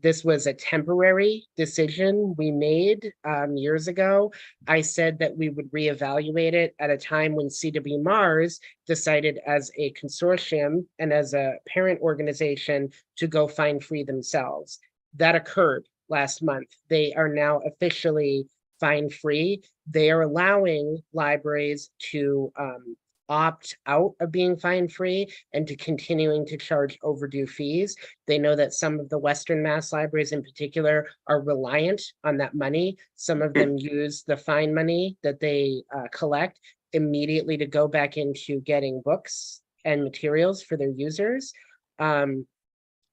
Speaker 1: This was a temporary decision we made years ago. I said that we would reevaluate it at a time when CW Mars decided as a consortium and as a parent organization to go fine free themselves. That occurred last month. They are now officially fine free. They are allowing libraries to opt out of being fine free and to continuing to charge overdue fees. They know that some of the Western Mass libraries in particular are reliant on that money. Some of them use the fine money that they collect immediately to go back into getting books and materials for their users.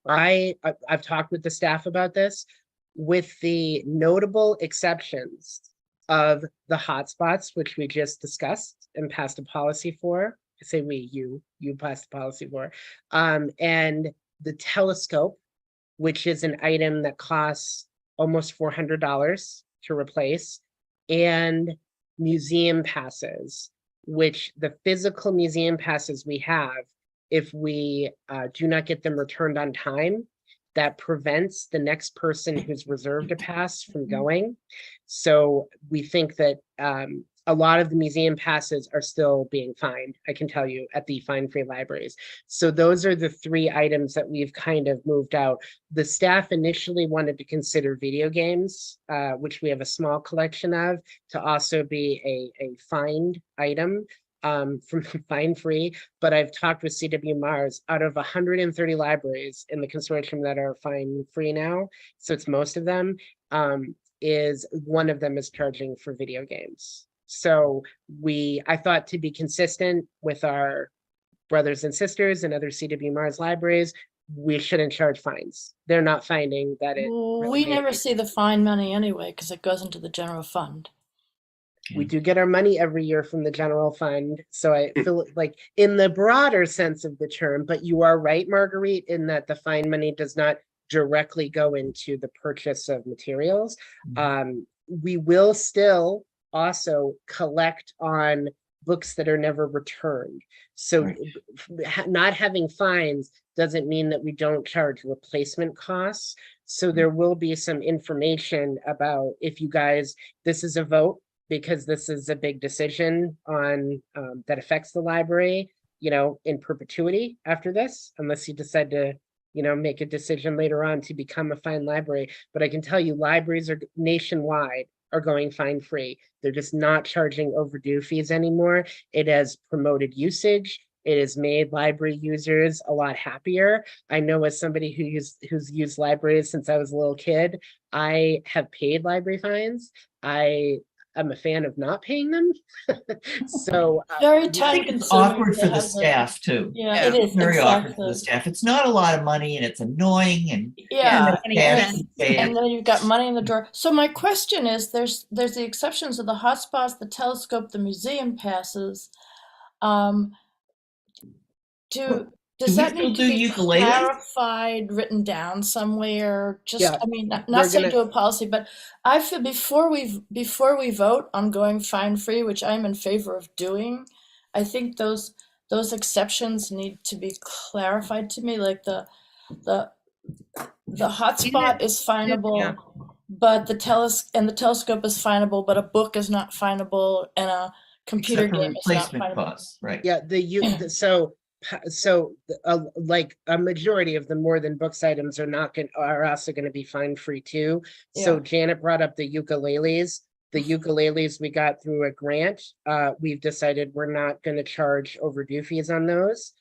Speaker 1: I've talked with the staff about this, with the notable exceptions of the hotspots, which we just discussed and passed a policy for. I say we, you passed a policy for, and the telescope, which is an item that costs almost $400 to replace, and museum passes, which the physical museum passes we have, if we do not get them returned on time, that prevents the next person who's reserved a pass from going. So we think that a lot of the museum passes are still being fined, I can tell you, at the fine-free libraries. So those are the three items that we've kind of moved out. The staff initially wanted to consider video games, which we have a small collection of, to also be a fined item. From fine free, but I've talked with CW Mars. Out of 130 libraries in the consortium that are fine free now, so it's most of them, is one of them is charging for video games. So I thought, to be consistent with our brothers and sisters and other CW Mars libraries, we shouldn't charge fines. They're not finding that it really
Speaker 2: We
Speaker 1: made
Speaker 2: never
Speaker 1: a-
Speaker 2: see the fine money anyway, because it goes into the general fund.
Speaker 1: We do get our money every year from the general fund. So I feel like in the broader sense of the term, but you are right, Marguerite, in that the fine money does not directly go into the purchase of materials. We will still also collect on books that are never returned. So
Speaker 4: Right.
Speaker 1: not having fines doesn't mean that we don't charge replacement costs. So there will be some information about if you guys, this is a vote, because this is a big decision on that affects the library, in perpetuity after this, unless you decide to, make a decision later on to become a fine library. But I can tell you, libraries are nationwide are going fine free. They're just not charging overdue fees anymore. It has promoted usage. It has made library users a lot happier. I know as somebody who's used libraries since I was a little kid, I have paid library fines. I'm a fan of not paying them. So
Speaker 2: Very
Speaker 4: I
Speaker 2: time
Speaker 4: think it's
Speaker 2: consuming
Speaker 4: awkward
Speaker 2: to
Speaker 4: for the
Speaker 2: have
Speaker 4: staff too.
Speaker 2: Yeah,
Speaker 3: Yeah.
Speaker 2: it is,
Speaker 4: Very awkward for the
Speaker 2: exactly.
Speaker 4: staff. It's not a lot of money and it's annoying and
Speaker 2: Yeah,
Speaker 3: any
Speaker 4: cash
Speaker 3: sense.
Speaker 4: and pay
Speaker 2: and
Speaker 4: it.
Speaker 2: then you've got money in the drawer. So my question is, there's the exceptions of the hotspots, the telescope, the museum passes. Um,
Speaker 4: Do
Speaker 2: does
Speaker 4: we
Speaker 2: that
Speaker 4: still
Speaker 2: need to
Speaker 4: do
Speaker 2: be
Speaker 4: ukuleles?
Speaker 2: clarified, written down somewhere? Just,
Speaker 1: Yeah,
Speaker 2: I mean, not
Speaker 1: we're
Speaker 2: saying
Speaker 1: gonna-
Speaker 2: do a policy, but I feel before we vote on going fine free, which I'm in favor of doing, I think those exceptions need to be clarified to me, like the hotspot is finable, but the telescope is finable, but a book is not finable, and a computer
Speaker 4: Except for
Speaker 2: game is not
Speaker 4: replacement
Speaker 2: finable.
Speaker 4: costs, right?
Speaker 1: Yeah, like a majority of the more than books items are also going to be fine free too. So
Speaker 2: Yeah.
Speaker 1: Janet brought up the ukuleles. The ukuleles we got through a grant. We've decided we're not going to charge overdue fees on those.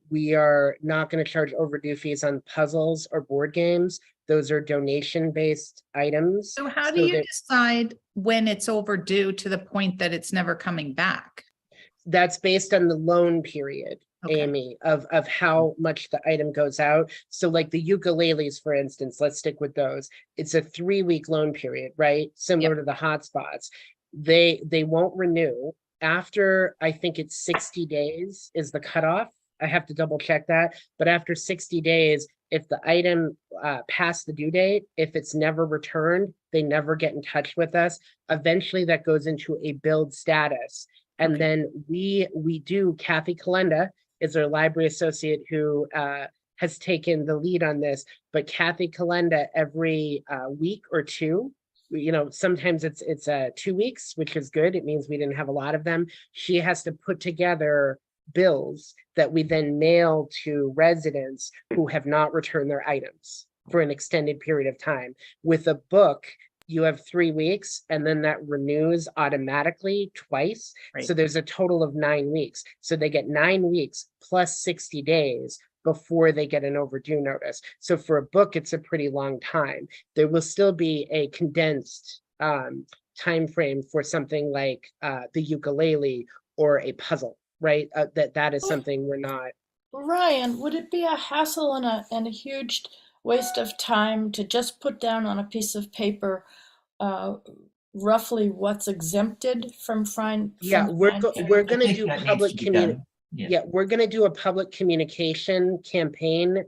Speaker 1: We are not going to charge overdue fees on puzzles or board games. Those are donation-based items.
Speaker 3: So how do you decide when it's overdue to the point that it's never coming back?
Speaker 1: That's based on the loan period,
Speaker 3: Okay.
Speaker 1: Amy, of how much the item goes out. So like the ukuleles, for instance, let's stick with those. It's a 3-week loan period, right? Similar to the hotspots. They won't renew after, I think it's 60 days is the cutoff. I have to double check that. But after 60 days, if the item passed the due date, if it's never returned, they never get in touch with us. Eventually that goes into a billed status. And then we do, Kathy Kalenda is our library associate who has taken the lead on this, but Kathy Kalenda every week or two, sometimes it's 2 weeks, which is good. It means we didn't have a lot of them. She has to put together bills that we then mail to residents who have not returned their items for an extended period of time. With a book, you have 3 weeks and then that renews automatically twice.
Speaker 3: Right.
Speaker 1: So there's a total of 9 weeks. So they get 9 weeks plus 60 days before they get an overdue notice. So for a book, it's a pretty long time. There will still be a condensed time frame for something like the ukulele or a puzzle, right? That is something we're not.
Speaker 2: Ryan, would it be a hassle and a huge waste of time to just put down on a piece of paper roughly what's exempted from fine?
Speaker 1: Yeah,
Speaker 2: from
Speaker 1: we're
Speaker 2: fine
Speaker 1: going
Speaker 2: fee?
Speaker 1: to do
Speaker 4: that needs
Speaker 1: public
Speaker 4: to be
Speaker 1: community.
Speaker 4: done.
Speaker 1: Yeah, we're going to do a public communication campaign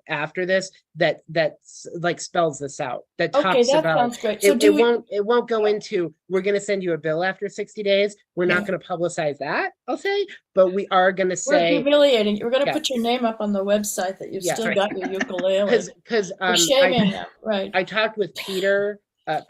Speaker 1: after this that's like spells this out, that
Speaker 2: Okay,
Speaker 1: talks
Speaker 2: that
Speaker 1: about
Speaker 2: sounds great. So
Speaker 1: it won't go into we're going to send you a bill after 60 days. We're not going to publicize that, I'll say, but we are going to
Speaker 2: we're
Speaker 1: say
Speaker 2: humiliating. We're going to
Speaker 1: Yeah.
Speaker 2: put your name up on the website that you've
Speaker 1: Yeah.
Speaker 2: still got your ukulele.
Speaker 1: because
Speaker 2: We're shaming them, right?
Speaker 1: I talked with Peter at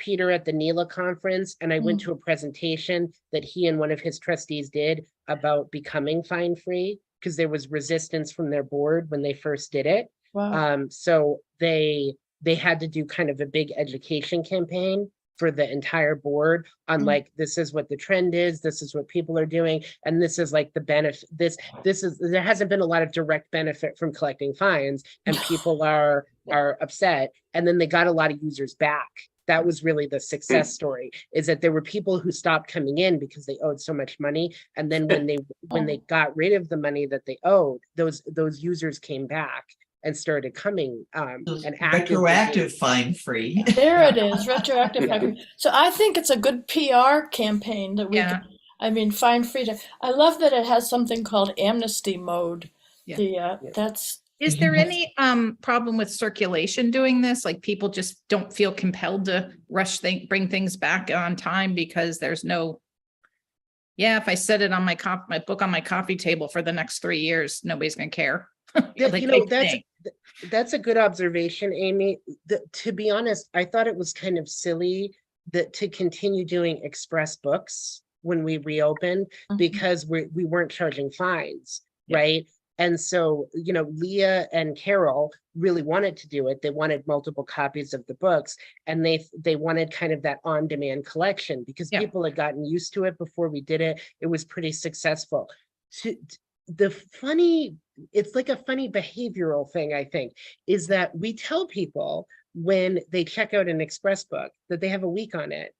Speaker 1: the NELA conference, and I went to a presentation that he and one of his trustees did about becoming fine free because there was resistance from their board when they first did it.
Speaker 2: Wow.
Speaker 1: So they had to do kind of a big education campaign for the entire board on like, this is what the trend is, this is what people are doing, and this is like the benefit. This is, there hasn't been a lot of direct benefit from collecting fines, and people are upset, and then they got a lot of users back. That was really the success story, is that there were people who stopped coming in because they owed so much money. And then when they got rid of the money that they owed, those users came back and started coming
Speaker 4: Those
Speaker 1: and actively
Speaker 4: retroactive fine free.
Speaker 2: There it is, retroactive. So I think it's a good PR campaign that we
Speaker 3: Yeah.
Speaker 2: can, I mean, fine free to, I love that it has something called amnesty mode.
Speaker 3: Yeah.
Speaker 2: That's,
Speaker 3: Is there any problem with circulation doing this? Like people just don't feel compelled to bring things back on time because there's no. Yeah, if I set it on my book on my coffee table for the next 3 years, nobody's gonna care. Like,
Speaker 1: You know,
Speaker 3: I think.
Speaker 1: that's a good observation, Amy. To be honest, I thought it was kind of silly that to continue doing express books when we reopened because we weren't charging fines,
Speaker 3: Yeah.
Speaker 1: right? And so, you know, Leah and Carol really wanted to do it. They wanted multiple copies of the books, and they wanted kind of that on-demand collection because
Speaker 3: Yeah.
Speaker 1: people had gotten used to it before we did it. It was pretty successful. It's like a funny behavioral thing, I think, is that we tell people when they check out an express book that they have a week on it.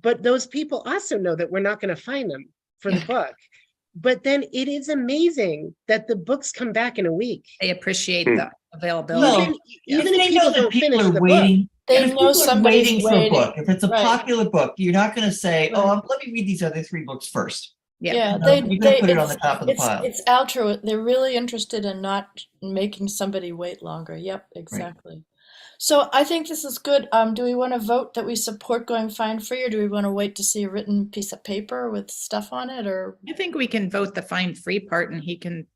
Speaker 1: But those people also know that we're not going to fine them for the book. But then it is amazing that the books come back in a week.
Speaker 3: They appreciate the availability.
Speaker 4: No,
Speaker 1: Even
Speaker 4: if
Speaker 1: if
Speaker 4: they know
Speaker 1: people
Speaker 4: that
Speaker 1: don't
Speaker 4: people
Speaker 1: finish
Speaker 4: are
Speaker 1: the book.
Speaker 4: waiting,
Speaker 2: they
Speaker 4: if
Speaker 2: know
Speaker 4: people are
Speaker 2: somebody's
Speaker 4: waiting for a book, if it's a
Speaker 2: Right.
Speaker 4: popular book, you're not going to say,
Speaker 2: Right.
Speaker 4: "Oh, let me read these other 3 books first."
Speaker 2: Yeah,
Speaker 4: You know, you're going to put it on the top of the pile.
Speaker 2: it's altruistic. They're really interested in not making somebody wait longer. Yep, exactly. So I think this is good. Do we want to vote that we support going fine free, or do we want to wait to see a written piece of paper with stuff on it? Or
Speaker 3: I think we can vote the fine free part and he can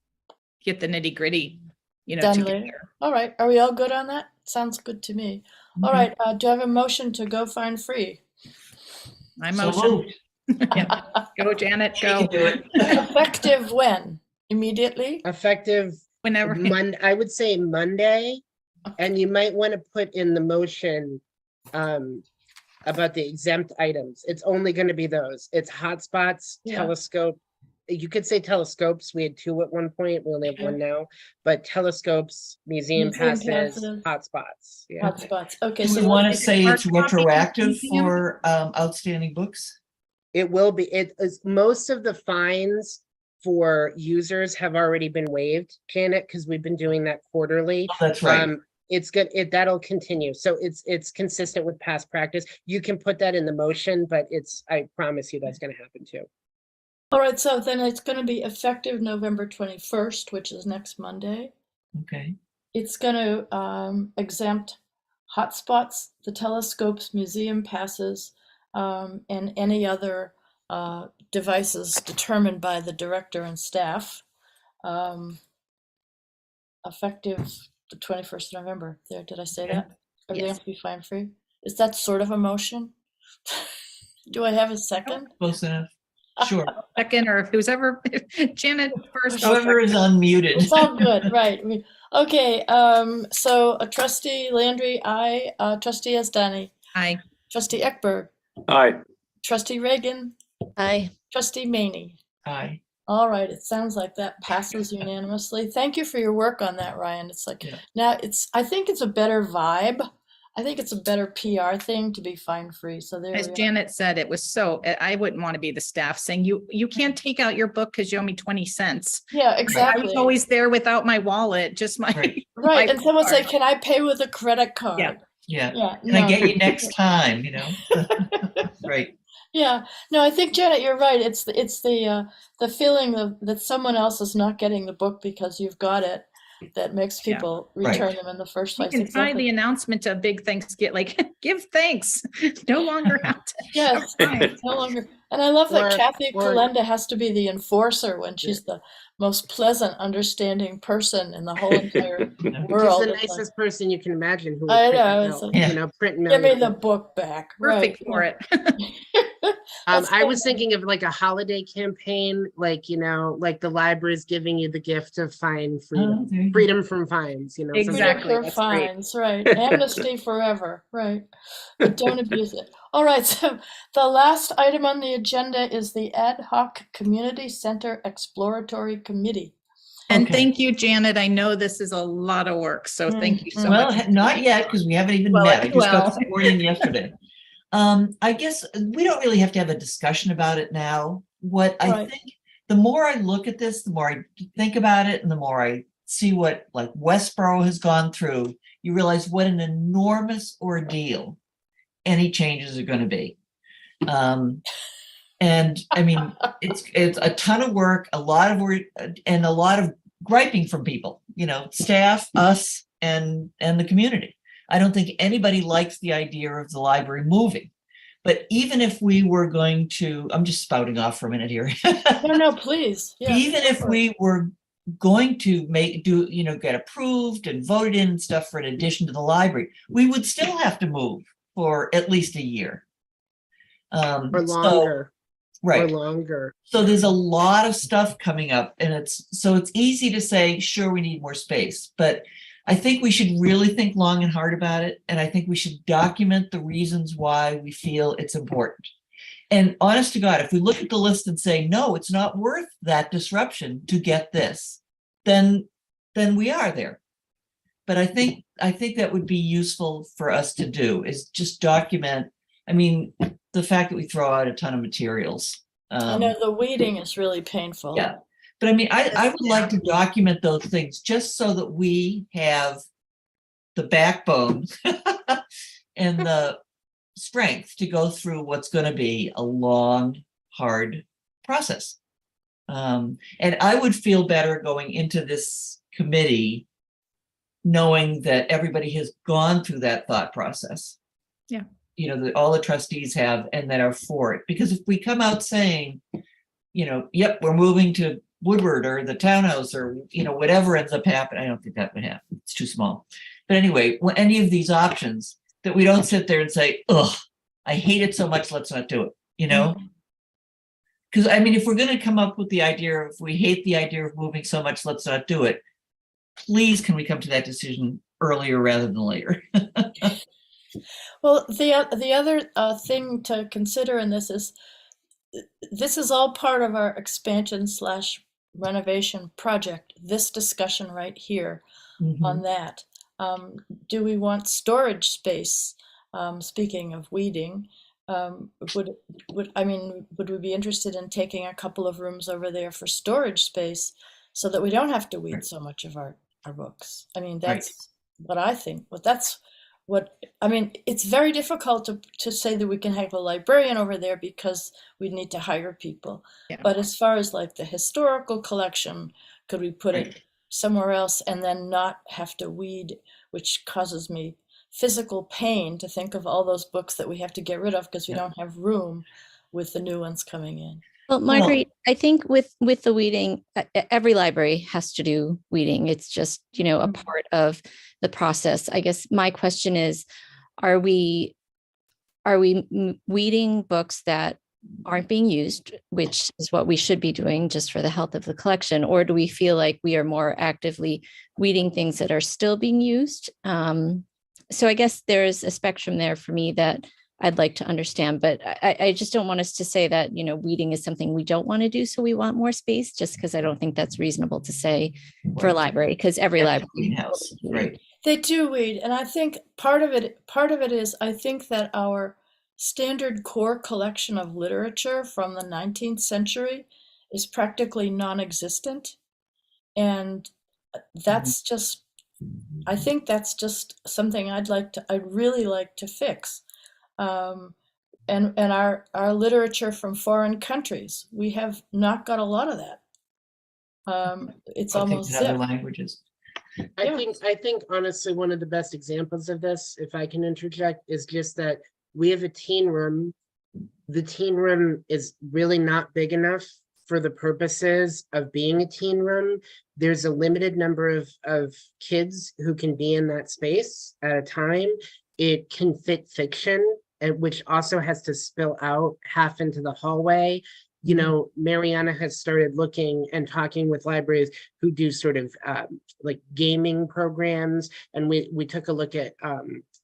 Speaker 3: get the nitty gritty,
Speaker 2: done
Speaker 3: together.
Speaker 2: later? All right. Are we all good on that? Sounds good to me. All
Speaker 4: Okay.
Speaker 2: right. Do I have a motion to go fine free?
Speaker 3: I
Speaker 4: So
Speaker 3: motion.
Speaker 4: moved.
Speaker 3: Yeah. Go, Janet,
Speaker 4: She
Speaker 3: go.
Speaker 4: can do it.
Speaker 2: Effective when? Immediately?
Speaker 1: Effective
Speaker 3: Whenever.
Speaker 1: I would say Monday, and you might want to put in the motion about the exempt items. It's only going to be those. It's hotspots,
Speaker 2: Yeah.
Speaker 1: telescope. You could say telescopes. We had 2 at one point. We only have 1 now. But telescopes, museum passes, hotspots. Yeah.
Speaker 2: Hotspots. Okay,
Speaker 4: Do we
Speaker 2: so
Speaker 4: want to
Speaker 3: is it
Speaker 4: say
Speaker 3: hard
Speaker 4: it's
Speaker 3: copy
Speaker 4: retroactive
Speaker 3: museum?
Speaker 4: for outstanding books?
Speaker 1: It will be. It is most of the fines for users have already been waived, Janet, because we've been doing that quarterly.
Speaker 4: Oh, that's right.
Speaker 1: It's good. That'll continue. So it's consistent with past practice. You can put that in the motion, but I promise you that's going to happen too.
Speaker 2: all right, so then it's going to be effective November 21st, which is next Monday.
Speaker 4: Okay.
Speaker 2: It's going to exempt hotspots, the telescopes, museum passes, and any other devices determined by the director and staff. Effective the 21st of November. There, did I say
Speaker 4: Okay.
Speaker 2: that? Everything
Speaker 3: Yes.
Speaker 2: has to be fine free. Is that sort of a motion? Do I have a second?
Speaker 4: Close enough. Sure.
Speaker 3: Second, or who's ever, Janet first. I'll
Speaker 4: Whoever is unmuted.
Speaker 2: It's all good, right? Okay. So Trustee Landry, aye. Trustee Asdani,
Speaker 3: Aye.
Speaker 2: Trustee Eckberg,
Speaker 5: Aye.
Speaker 2: Trustee Reagan,
Speaker 6: Aye.
Speaker 2: Trustee Maney.
Speaker 4: Aye.
Speaker 2: All right, it sounds like that passes unanimously. Thank you for your work on that, Ryan. It's like
Speaker 4: Yeah.
Speaker 2: now I think it's a better vibe. I think it's a better PR thing to be fine free. So there
Speaker 3: As
Speaker 2: we are.
Speaker 3: Janet said, it was I wouldn't want to be the staff saying you can't take out your book because you owe me 20 cents.
Speaker 2: Yeah,
Speaker 3: I
Speaker 2: exactly.
Speaker 3: was always there without my wallet, just my.
Speaker 4: Right.
Speaker 2: Right.
Speaker 3: my
Speaker 2: And someone say,
Speaker 3: card.
Speaker 2: can I pay with a credit card?
Speaker 3: Yeah.
Speaker 4: Yeah.
Speaker 2: Yeah.
Speaker 4: Can I
Speaker 2: no.
Speaker 4: get you next time? Right.
Speaker 2: Yeah, no, I think Janet, you're right. It's the feeling that someone else is not getting the book because you've got it that makes
Speaker 3: Yeah.
Speaker 2: people
Speaker 4: Right.
Speaker 2: return them in the first
Speaker 3: You
Speaker 2: place.
Speaker 3: can tie
Speaker 2: Exactly.
Speaker 3: the announcement to a big Thanksgiving, like give thanks. No longer have to.
Speaker 2: Yes,
Speaker 3: show thanks.
Speaker 2: no longer. And I love that
Speaker 1: Or-
Speaker 2: Kathy
Speaker 1: or-
Speaker 2: Kalenda has to be the enforcer when she's the most pleasant, understanding person in the whole entire
Speaker 1: She's
Speaker 2: world.
Speaker 1: the
Speaker 2: It's like,
Speaker 1: nicest person you can imagine who would
Speaker 2: I
Speaker 1: print
Speaker 2: know,
Speaker 1: it
Speaker 2: it's
Speaker 1: out,
Speaker 2: like,
Speaker 4: Yeah.
Speaker 1: print
Speaker 2: give me
Speaker 1: millions.
Speaker 2: the book back.
Speaker 3: Perfect
Speaker 2: Right.
Speaker 3: for it.
Speaker 2: That's
Speaker 1: I
Speaker 2: so
Speaker 1: was
Speaker 2: nice.
Speaker 1: thinking of like a holiday campaign, like, like the library is giving you the gift of fine
Speaker 4: Oh,
Speaker 1: freedom,
Speaker 4: there you go.
Speaker 1: freedom from fines, something like
Speaker 3: Exactly.
Speaker 1: that.
Speaker 2: Freedom for
Speaker 1: That's great.
Speaker 2: fines, right. Amnesty forever, right. But don't abuse it. All right, so the last item on the agenda is the Ad hoc Community Center Exploratory Committee.
Speaker 3: And
Speaker 4: Okay.
Speaker 3: thank you, Janet. I know this is a lot of work, so thank you so
Speaker 4: Well,
Speaker 3: much.
Speaker 4: not yet, because we haven't even
Speaker 3: Well,
Speaker 4: met. I just got
Speaker 3: well.
Speaker 4: sworn in yesterday. I guess we don't really have to have a discussion about it now. What I
Speaker 2: Right.
Speaker 4: think, the more I look at this, the more I think about it, and the more I see what like Westboro has gone through, you realize what an enormous ordeal any changes are going to be. And I mean, it's a ton of work, a lot of work, and a lot of griping from people, staff, us, and the community. I don't think anybody likes the idea of the library moving. But even if we were going to, I'm just spouting off for a minute here.
Speaker 2: No, please. Yeah,
Speaker 4: Even if we were going to get approved and voted in and stuff for an addition to the library, we would still have to move for at least a year.
Speaker 1: Or longer.
Speaker 4: Right.
Speaker 1: Or longer.
Speaker 4: So there's a lot of stuff coming up, and it's easy to say, sure, we need more space, but I think we should really think long and hard about it. And I think we should document the reasons why we feel it's important. And honest to God, if we look at the list and say, no, it's not worth that disruption to get this, then we are there. But I think that would be useful for us to do, is just document. I mean, the fact that we throw out a ton of materials.
Speaker 2: I know the weeding is really painful.
Speaker 4: Yeah. But I mean, I would like to document those things just so that we have the backbone and the strength to go through what's going to be a long, hard process. And I would feel better going into this committee knowing that everybody has gone through that thought process.
Speaker 3: Yeah.
Speaker 4: That all the trustees have and that are for it. Because if we come out saying, yep, we're moving to Woodward or the townhouse or, whatever ends up happening, I don't think that would happen. It's too small. But anyway, any of these options, that we don't sit there and say, ugh, I hate it so much, let's not do it, Because I mean, if we're going to come up with the idea, if we hate the idea of moving so much, let's not do it. Please, can we come to that decision earlier rather than later?
Speaker 2: Well, the other thing to consider in this is all part of our expansion / renovation project. This discussion right here on that. Do we want storage space? Speaking of weeding, would we be interested in taking a couple of rooms over there for storage space so that we don't have to weed so much of our books? I mean, that's what I think. But that's it's very difficult to say that we can have a librarian over there because we need to hire people.
Speaker 3: Yeah.
Speaker 2: But as far as like the historical collection, could we put it somewhere else and then not have to weed, which causes me physical pain to think of all those books that we have to get rid of because we don't have room with the new ones coming in.
Speaker 6: Well, Marguerite, I think with the weeding, every library has to do weeding. It's just, a part of the process. I guess my question is, are we weeding books that aren't being used, which is what we should be doing just for the health of the collection, or do we feel like we are more actively weeding things that are still being used? So I guess there's a spectrum there for me that I'd like to understand, but I just don't want us to say that, weeding is something we don't want to do, so we want more space, just because I don't think that's reasonable to say for a library, because every library
Speaker 4: greenhouse, right?
Speaker 2: They do weed, and I think part of it is I think that our standard core collection of literature from the 19th century is practically non-existent, and that's just, I think that's just something I'd really like to fix. And our literature from foreign countries, we have not got a lot of that. It's almost
Speaker 4: other languages.
Speaker 1: I think honestly, one of the best examples of this, if I can interject, is just that we have a teen room. The teen room is really not big enough for the purposes of being a teen room. There's a limited number of kids who can be in that space at a time. It can fit fiction, which also has to spill out half into the hallway. Mariana has started looking and talking with libraries who do sort of like gaming programs. And we took a look at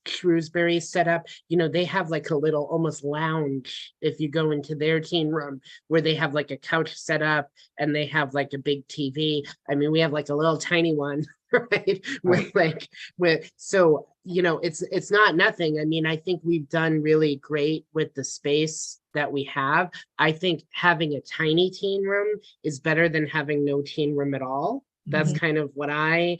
Speaker 1: Shrewsbury's setup. They have like a little almost lounge if you go into their teen room, where they have like a couch set up and they have like a big TV. I mean, we have like a little tiny one, right? So it's not nothing. I mean, I think we've done really great with the space that we have. I think having a tiny teen room is better than having no teen room at all. That's kind of what I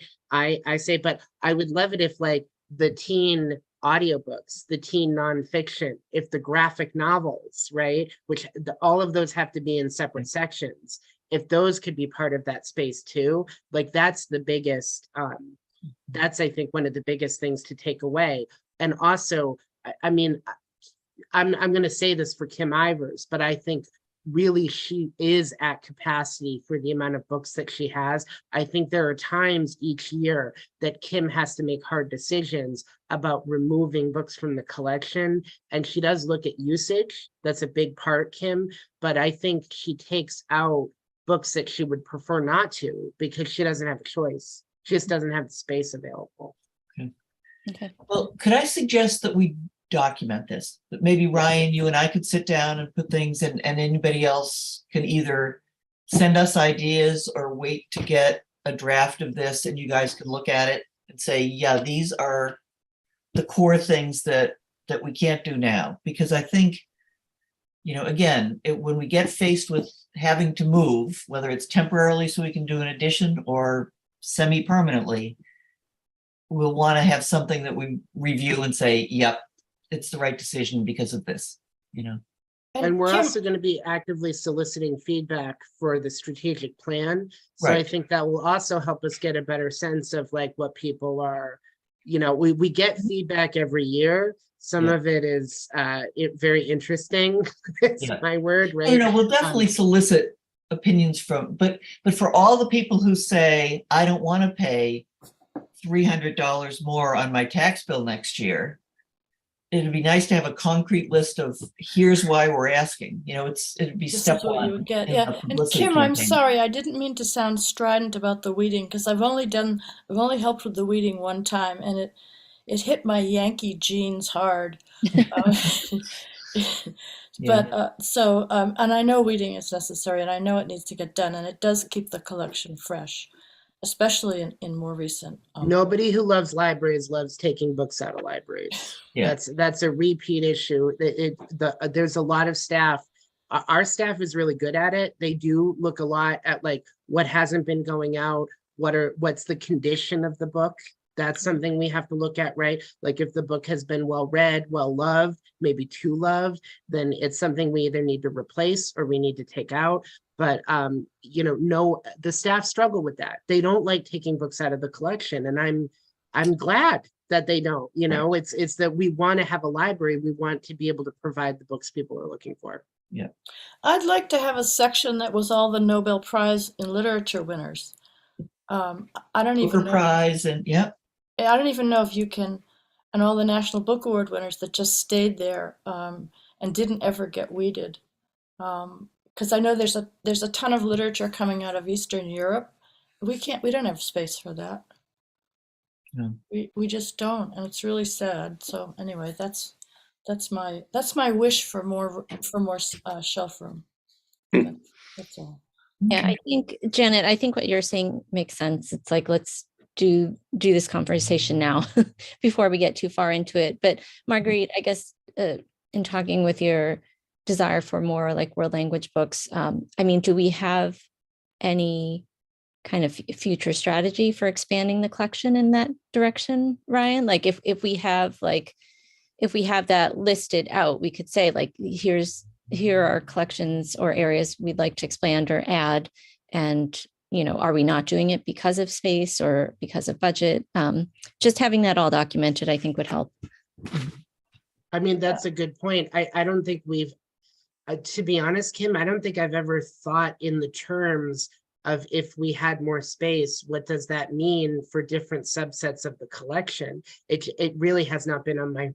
Speaker 1: say, but I would love it if like the teen audiobooks, the teen nonfiction, if the graphic novels, right, which all of those have to be in separate sections, if those could be part of that space too, like that's the biggest, that's I think one of the biggest things to take away. And also, I mean, I'm going to say this for Kim Ivers, but I think really she is at capacity for the amount of books that she has. I think there are times each year that Kim has to make hard decisions about removing books from the collection. And she does look at usage. That's a big part, Kim. But I think she takes out books that she would prefer not to because she doesn't have a choice. She just doesn't have the space available.
Speaker 6: Okay.
Speaker 4: Well, could I suggest that we document this? That maybe Ryan, you and I could sit down and put things in, and anybody else can either send us ideas or wait to get a draft of this and you guys can look at it and say, yeah, these are the core things that we can't do now. Because I think, you know, again, when we get faced with having to move, whether it's temporarily so we can do an addition or semi-permanently, we'll want to have something that we review and say, yep, it's the right decision because of this, you know.
Speaker 1: And we're
Speaker 2: Kim,
Speaker 1: also going to be actively soliciting feedback for the strategic plan. So I
Speaker 4: Right.
Speaker 1: think that will also help us get a better sense of like what people are, you know, we get feedback every year. Some
Speaker 4: Yeah.
Speaker 1: of it is very interesting. It's
Speaker 4: Yeah.
Speaker 1: my word, right?
Speaker 4: You know, we'll definitely solicit opinions from, but for all the people who say, I don't want to pay $300 more on my tax bill next year, it'd be nice to have a concrete list of here's why we're asking. You know, it'd be
Speaker 2: this
Speaker 4: step
Speaker 2: is what you
Speaker 4: one
Speaker 2: would get.
Speaker 4: in
Speaker 2: Yeah.
Speaker 4: the
Speaker 2: And
Speaker 4: publicity
Speaker 2: Kim, I'm
Speaker 4: campaign.
Speaker 2: sorry, I didn't mean to sound strident about the weeding because I've only helped with the weeding one time and it hit my Yankee genes hard. Um,
Speaker 4: Yeah.
Speaker 2: and I know weeding is necessary and I know it needs to get done and it does keep the collection fresh, especially in more recent.
Speaker 1: Nobody who loves libraries loves taking books out of libraries.
Speaker 4: Yeah.
Speaker 1: That's a repeat issue. There's a lot of staff. Our staff is really good at it. They do look a lot at like what hasn't been going out, what's the condition of the book. That's something we have to look at, right? Like if the book has been well read, well loved, maybe too loved, then it's something we either need to replace or we need to take out. But you know, no, the staff struggle with that. They don't like taking books out of the collection, and I'm glad that they don't. You know, it's that we want to have a library. We want to be able to provide the books people are looking for.
Speaker 4: Yeah.
Speaker 2: I'd like to have a section that was all the Nobel Prize in Literature winners. I don't even
Speaker 4: Booker
Speaker 2: know.
Speaker 4: Prize and yeah.
Speaker 2: I don't even know if you can, and all the National Book Award winners that just stayed there and didn't ever get weeded. Because I know there's a ton of literature coming out of Eastern Europe. We don't have space for that.
Speaker 4: No.
Speaker 2: We just don't, and it's really sad. So anyway, that's my wish for more shelf room. That's all.
Speaker 6: Yeah, I think, Janet, I think what you're saying makes sense. It's like, let's do this conversation now before we get too far into it. But Marguerite, I guess in talking with your desire for more like world language books, I mean, do we have any kind of future strategy for expanding the collection in that direction, Ryan? Like if we have that listed out, we could say like, here are collections or areas we'd like to expand or add. And, you know, are we not doing it because of space or because of budget? Just having that all documented, I think would help.
Speaker 1: I mean, that's a good point. I don't think we've, to be honest, Kim, I don't think I've ever thought in the terms of if we had more space, what does that mean for different subsets of the collection? It really has not been on my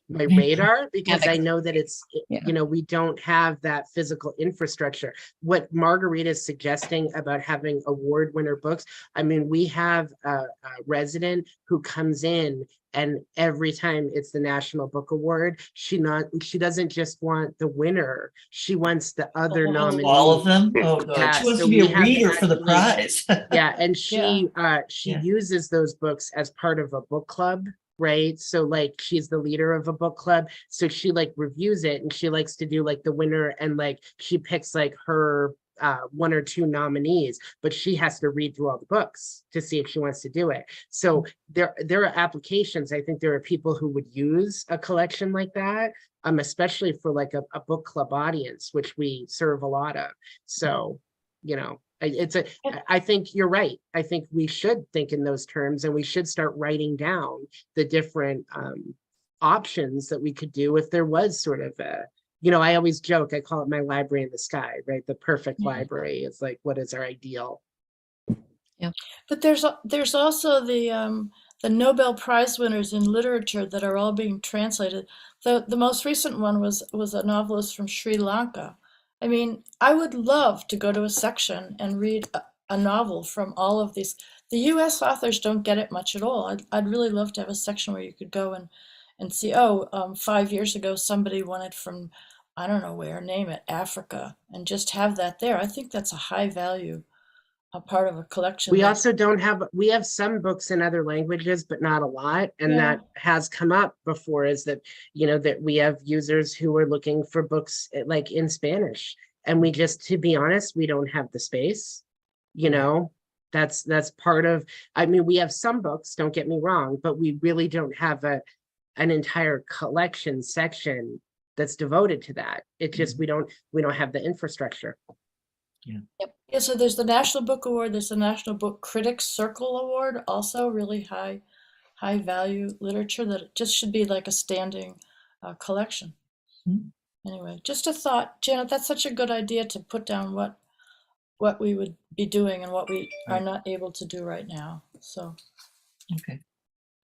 Speaker 1: radar because I know that it's, you know, we don't have that physical infrastructure. What Marguerite is suggesting about having award winner books, I mean, we have a resident who comes in and every time it's the National Book Award, she doesn't just want the winner, she wants the other nominees.
Speaker 4: All of them? Oh, God.
Speaker 1: Yeah,
Speaker 4: She wants
Speaker 1: so
Speaker 4: to be
Speaker 1: we
Speaker 4: a
Speaker 1: have
Speaker 4: reader for the
Speaker 1: actually-
Speaker 4: prize.
Speaker 1: Yeah, and she
Speaker 4: Yeah.
Speaker 1: uses those books as part of a book club, right? So like she's the leader of a book club, so she like reviews it and she likes to do like the winner and like she picks like her one or two nominees, but she has to read through all the books to see if she wants to do it. So there are applications. I think there are people who would use a collection like that, especially for like a book club audience, which we serve a lot of. So, you know, I think you're right. I think we should think in those terms, and we should start writing down the different options that we could do if there was sort of a, you know, I always joke, I call it my library in the sky, right? The perfect library is like, what is our ideal?
Speaker 2: But there's also the Nobel Prize winners in literature that are all being translated. The most recent one was a novelist from Sri Lanka. I mean, I would love to go to a section and read a novel from all of these. The US authors don't get it much at all. I'd really love to have a section where you could go and see, 5 years ago, somebody won it from, I don't know where, name it, Africa, and just have that there. I think that's a high value, a part of a collection.
Speaker 1: We also don't have, we have some books in other languages, but not a lot. And
Speaker 2: Yeah.
Speaker 1: that has come up before, is that, you know, that we have users who are looking for books like in Spanish. And we just, to be honest, we don't have the space, you know, that's part of, I mean, we have some books, don't get me wrong, but we really don't have an entire collection section that's devoted to that. It just, we don't have the infrastructure.
Speaker 2: Yeah, so there's the National Book Award, there's the National Book Critics Circle Award, also really high value literature that it just should be like a standing collection. Anyway, just a thought, Janet, that's such a good idea to put down what we would be doing and what we are not able to do right now, so.
Speaker 4: Okay.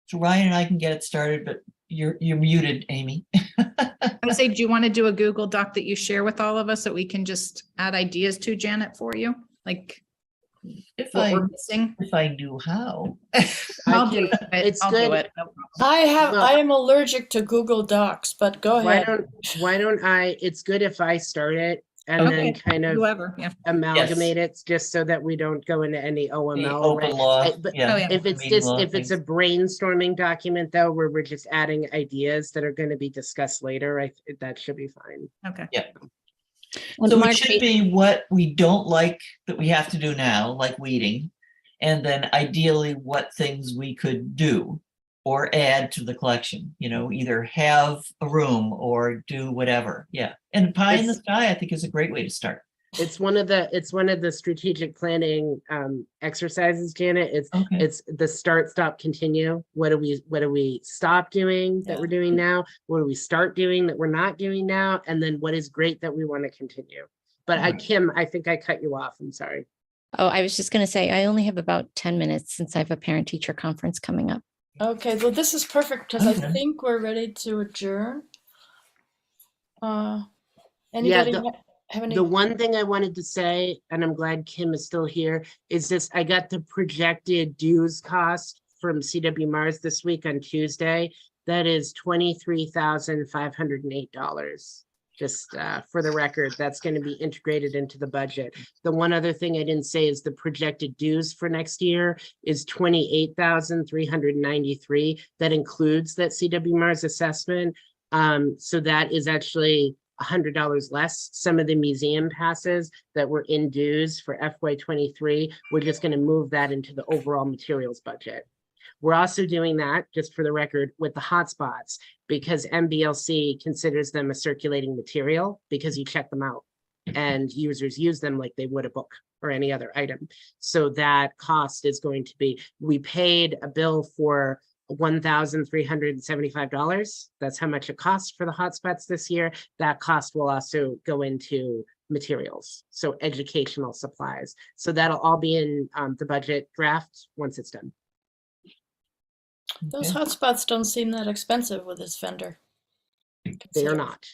Speaker 4: So Ryan and I can get it started, but you're muted, Amy.
Speaker 3: I would say, do you want to do a Google Doc that you share with all of us that we can just add ideas to, Janet, for you? Like
Speaker 4: If
Speaker 3: what we're missing?
Speaker 4: I knew how.
Speaker 3: I'll do it.
Speaker 1: It's
Speaker 3: I'll do
Speaker 1: good.
Speaker 3: it. No problem.
Speaker 2: I am allergic to Google Docs, but go ahead.
Speaker 1: Why don't I, it's good if I start it and then
Speaker 3: Okay,
Speaker 1: kind of
Speaker 3: whoever, yeah.
Speaker 1: amalgamate it, just so that we don't go into any OML.
Speaker 4: Open
Speaker 1: right?
Speaker 4: law,
Speaker 1: But
Speaker 3: Oh, yeah.
Speaker 1: if it's
Speaker 4: meeting
Speaker 1: just,
Speaker 4: law
Speaker 1: if it's a
Speaker 4: things.
Speaker 1: brainstorming document though, where we're just adding ideas that are going to be discussed later, that should be fine.
Speaker 3: Okay.
Speaker 6: And
Speaker 4: So
Speaker 6: Mark,
Speaker 4: it should be what we don't like that we have to do now, like weeding. And then ideally what things we could do or add to the collection, you know, either have a room or do whatever. Yeah. And pie in the sky, I think, is a great way to start.
Speaker 1: It's one of the strategic planning exercises, Janet. It's the start, stop, continue. What do we stop doing that we're doing now? What do we start doing that we're not doing now? And then what is great that we want to continue? But Kim, I think I cut you off. I'm sorry.
Speaker 6: oh, I was just going to say, I only have about 10 minutes since I have a parent teacher conference coming up.
Speaker 2: Okay, well, this is perfect because I
Speaker 4: Okay.
Speaker 2: think we're ready to adjourn. Anybody have any?
Speaker 1: The one thing I wanted to say, and I'm glad Kim is still here, is this: I got the projected dues cost from CW Mars this week on Tuesday. That is $23,508. Just for the record, that's going to be integrated into the budget. The one other thing I didn't say is the projected dues for next year is $28,393. That includes that CW Mars assessment. So that is actually $100 less. Some of the museum passes that were in dues for FY23, we're just going to move that into the overall materials budget. We're also doing that, just for the record, with the hotspots, because MBLC considers them a circulating material because you check them out and users use them like they would a book or any other item. So that cost is going to be, we paid a bill for $1,375. That's how much it costs for the hotspots this year. That cost will also go into materials, so educational supplies. So that'll all be in the budget draft once it's done.
Speaker 2: Those hotspots don't seem that expensive with this vendor.
Speaker 1: They are not.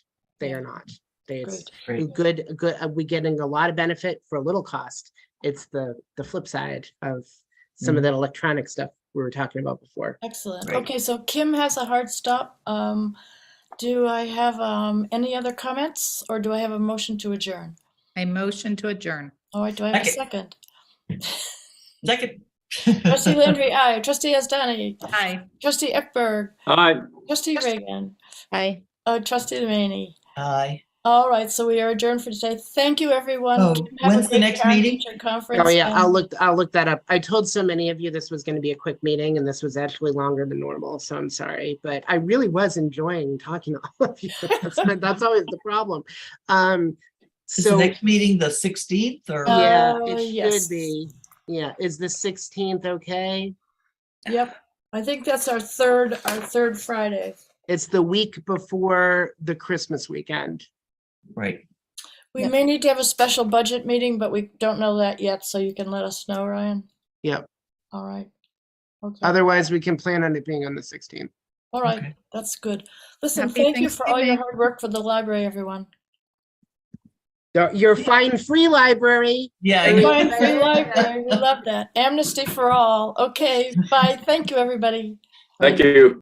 Speaker 1: They are not. It's
Speaker 2: Great.
Speaker 1: good. We're getting a lot of benefit for a little cost. It's the flip side of some of that electronic stuff we were talking about before.
Speaker 2: Excellent.
Speaker 4: Great.
Speaker 2: Okay, so Kim has a hard stop. Do I have any other comments, or do I have a motion to adjourn?
Speaker 3: I motion to adjourn.
Speaker 2: All right, do I have a second?
Speaker 4: Second.
Speaker 2: Trustee Landry, aye. Trustee Asdani.
Speaker 3: Hi.
Speaker 2: Trustee Ekberg.
Speaker 5: Aye.
Speaker 2: Trustee Reagan.
Speaker 6: Hi.
Speaker 2: Trustee Devaney.
Speaker 4: Aye.
Speaker 2: All right, so we are adjourned for today. Thank you, everyone.
Speaker 4: Oh,
Speaker 2: Have a
Speaker 4: when's the
Speaker 2: great
Speaker 4: next
Speaker 2: parent
Speaker 4: meeting?
Speaker 2: teacher conference.
Speaker 1: Oh yeah,
Speaker 2: and-
Speaker 1: I'll look that up. I told so many of you this was going to be a quick meeting and this was actually longer than normal, so I'm sorry, but I really was enjoying talking to all of you. That's always the problem.
Speaker 4: Is the
Speaker 1: So
Speaker 4: next meeting the 16th or?
Speaker 1: yeah, it
Speaker 2: yes.
Speaker 1: should be. Yeah, is the 16th okay?
Speaker 2: Yep, I think that's our third Friday.
Speaker 1: It's the week before the Christmas weekend.
Speaker 4: Right.
Speaker 2: We
Speaker 6: Yep.
Speaker 2: may need to have a special budget meeting, but we don't know that yet, so you can let us know, Ryan.
Speaker 1: Yep.
Speaker 2: All right. Okay.
Speaker 1: Otherwise, we can plan on it being on the 16th.
Speaker 2: All right,
Speaker 4: Okay.
Speaker 2: that's good. Listen,
Speaker 3: Happy
Speaker 2: thank you for all your
Speaker 3: Thanksgiving.
Speaker 2: hard work for the library, everyone.
Speaker 1: Your fine free library.
Speaker 4: Yeah, I
Speaker 1: Are you
Speaker 4: know.
Speaker 2: Fine, free
Speaker 1: excited?
Speaker 2: library, we love that. Amnesty for all. Okay, bye. Thank you, everybody.
Speaker 5: Thank you.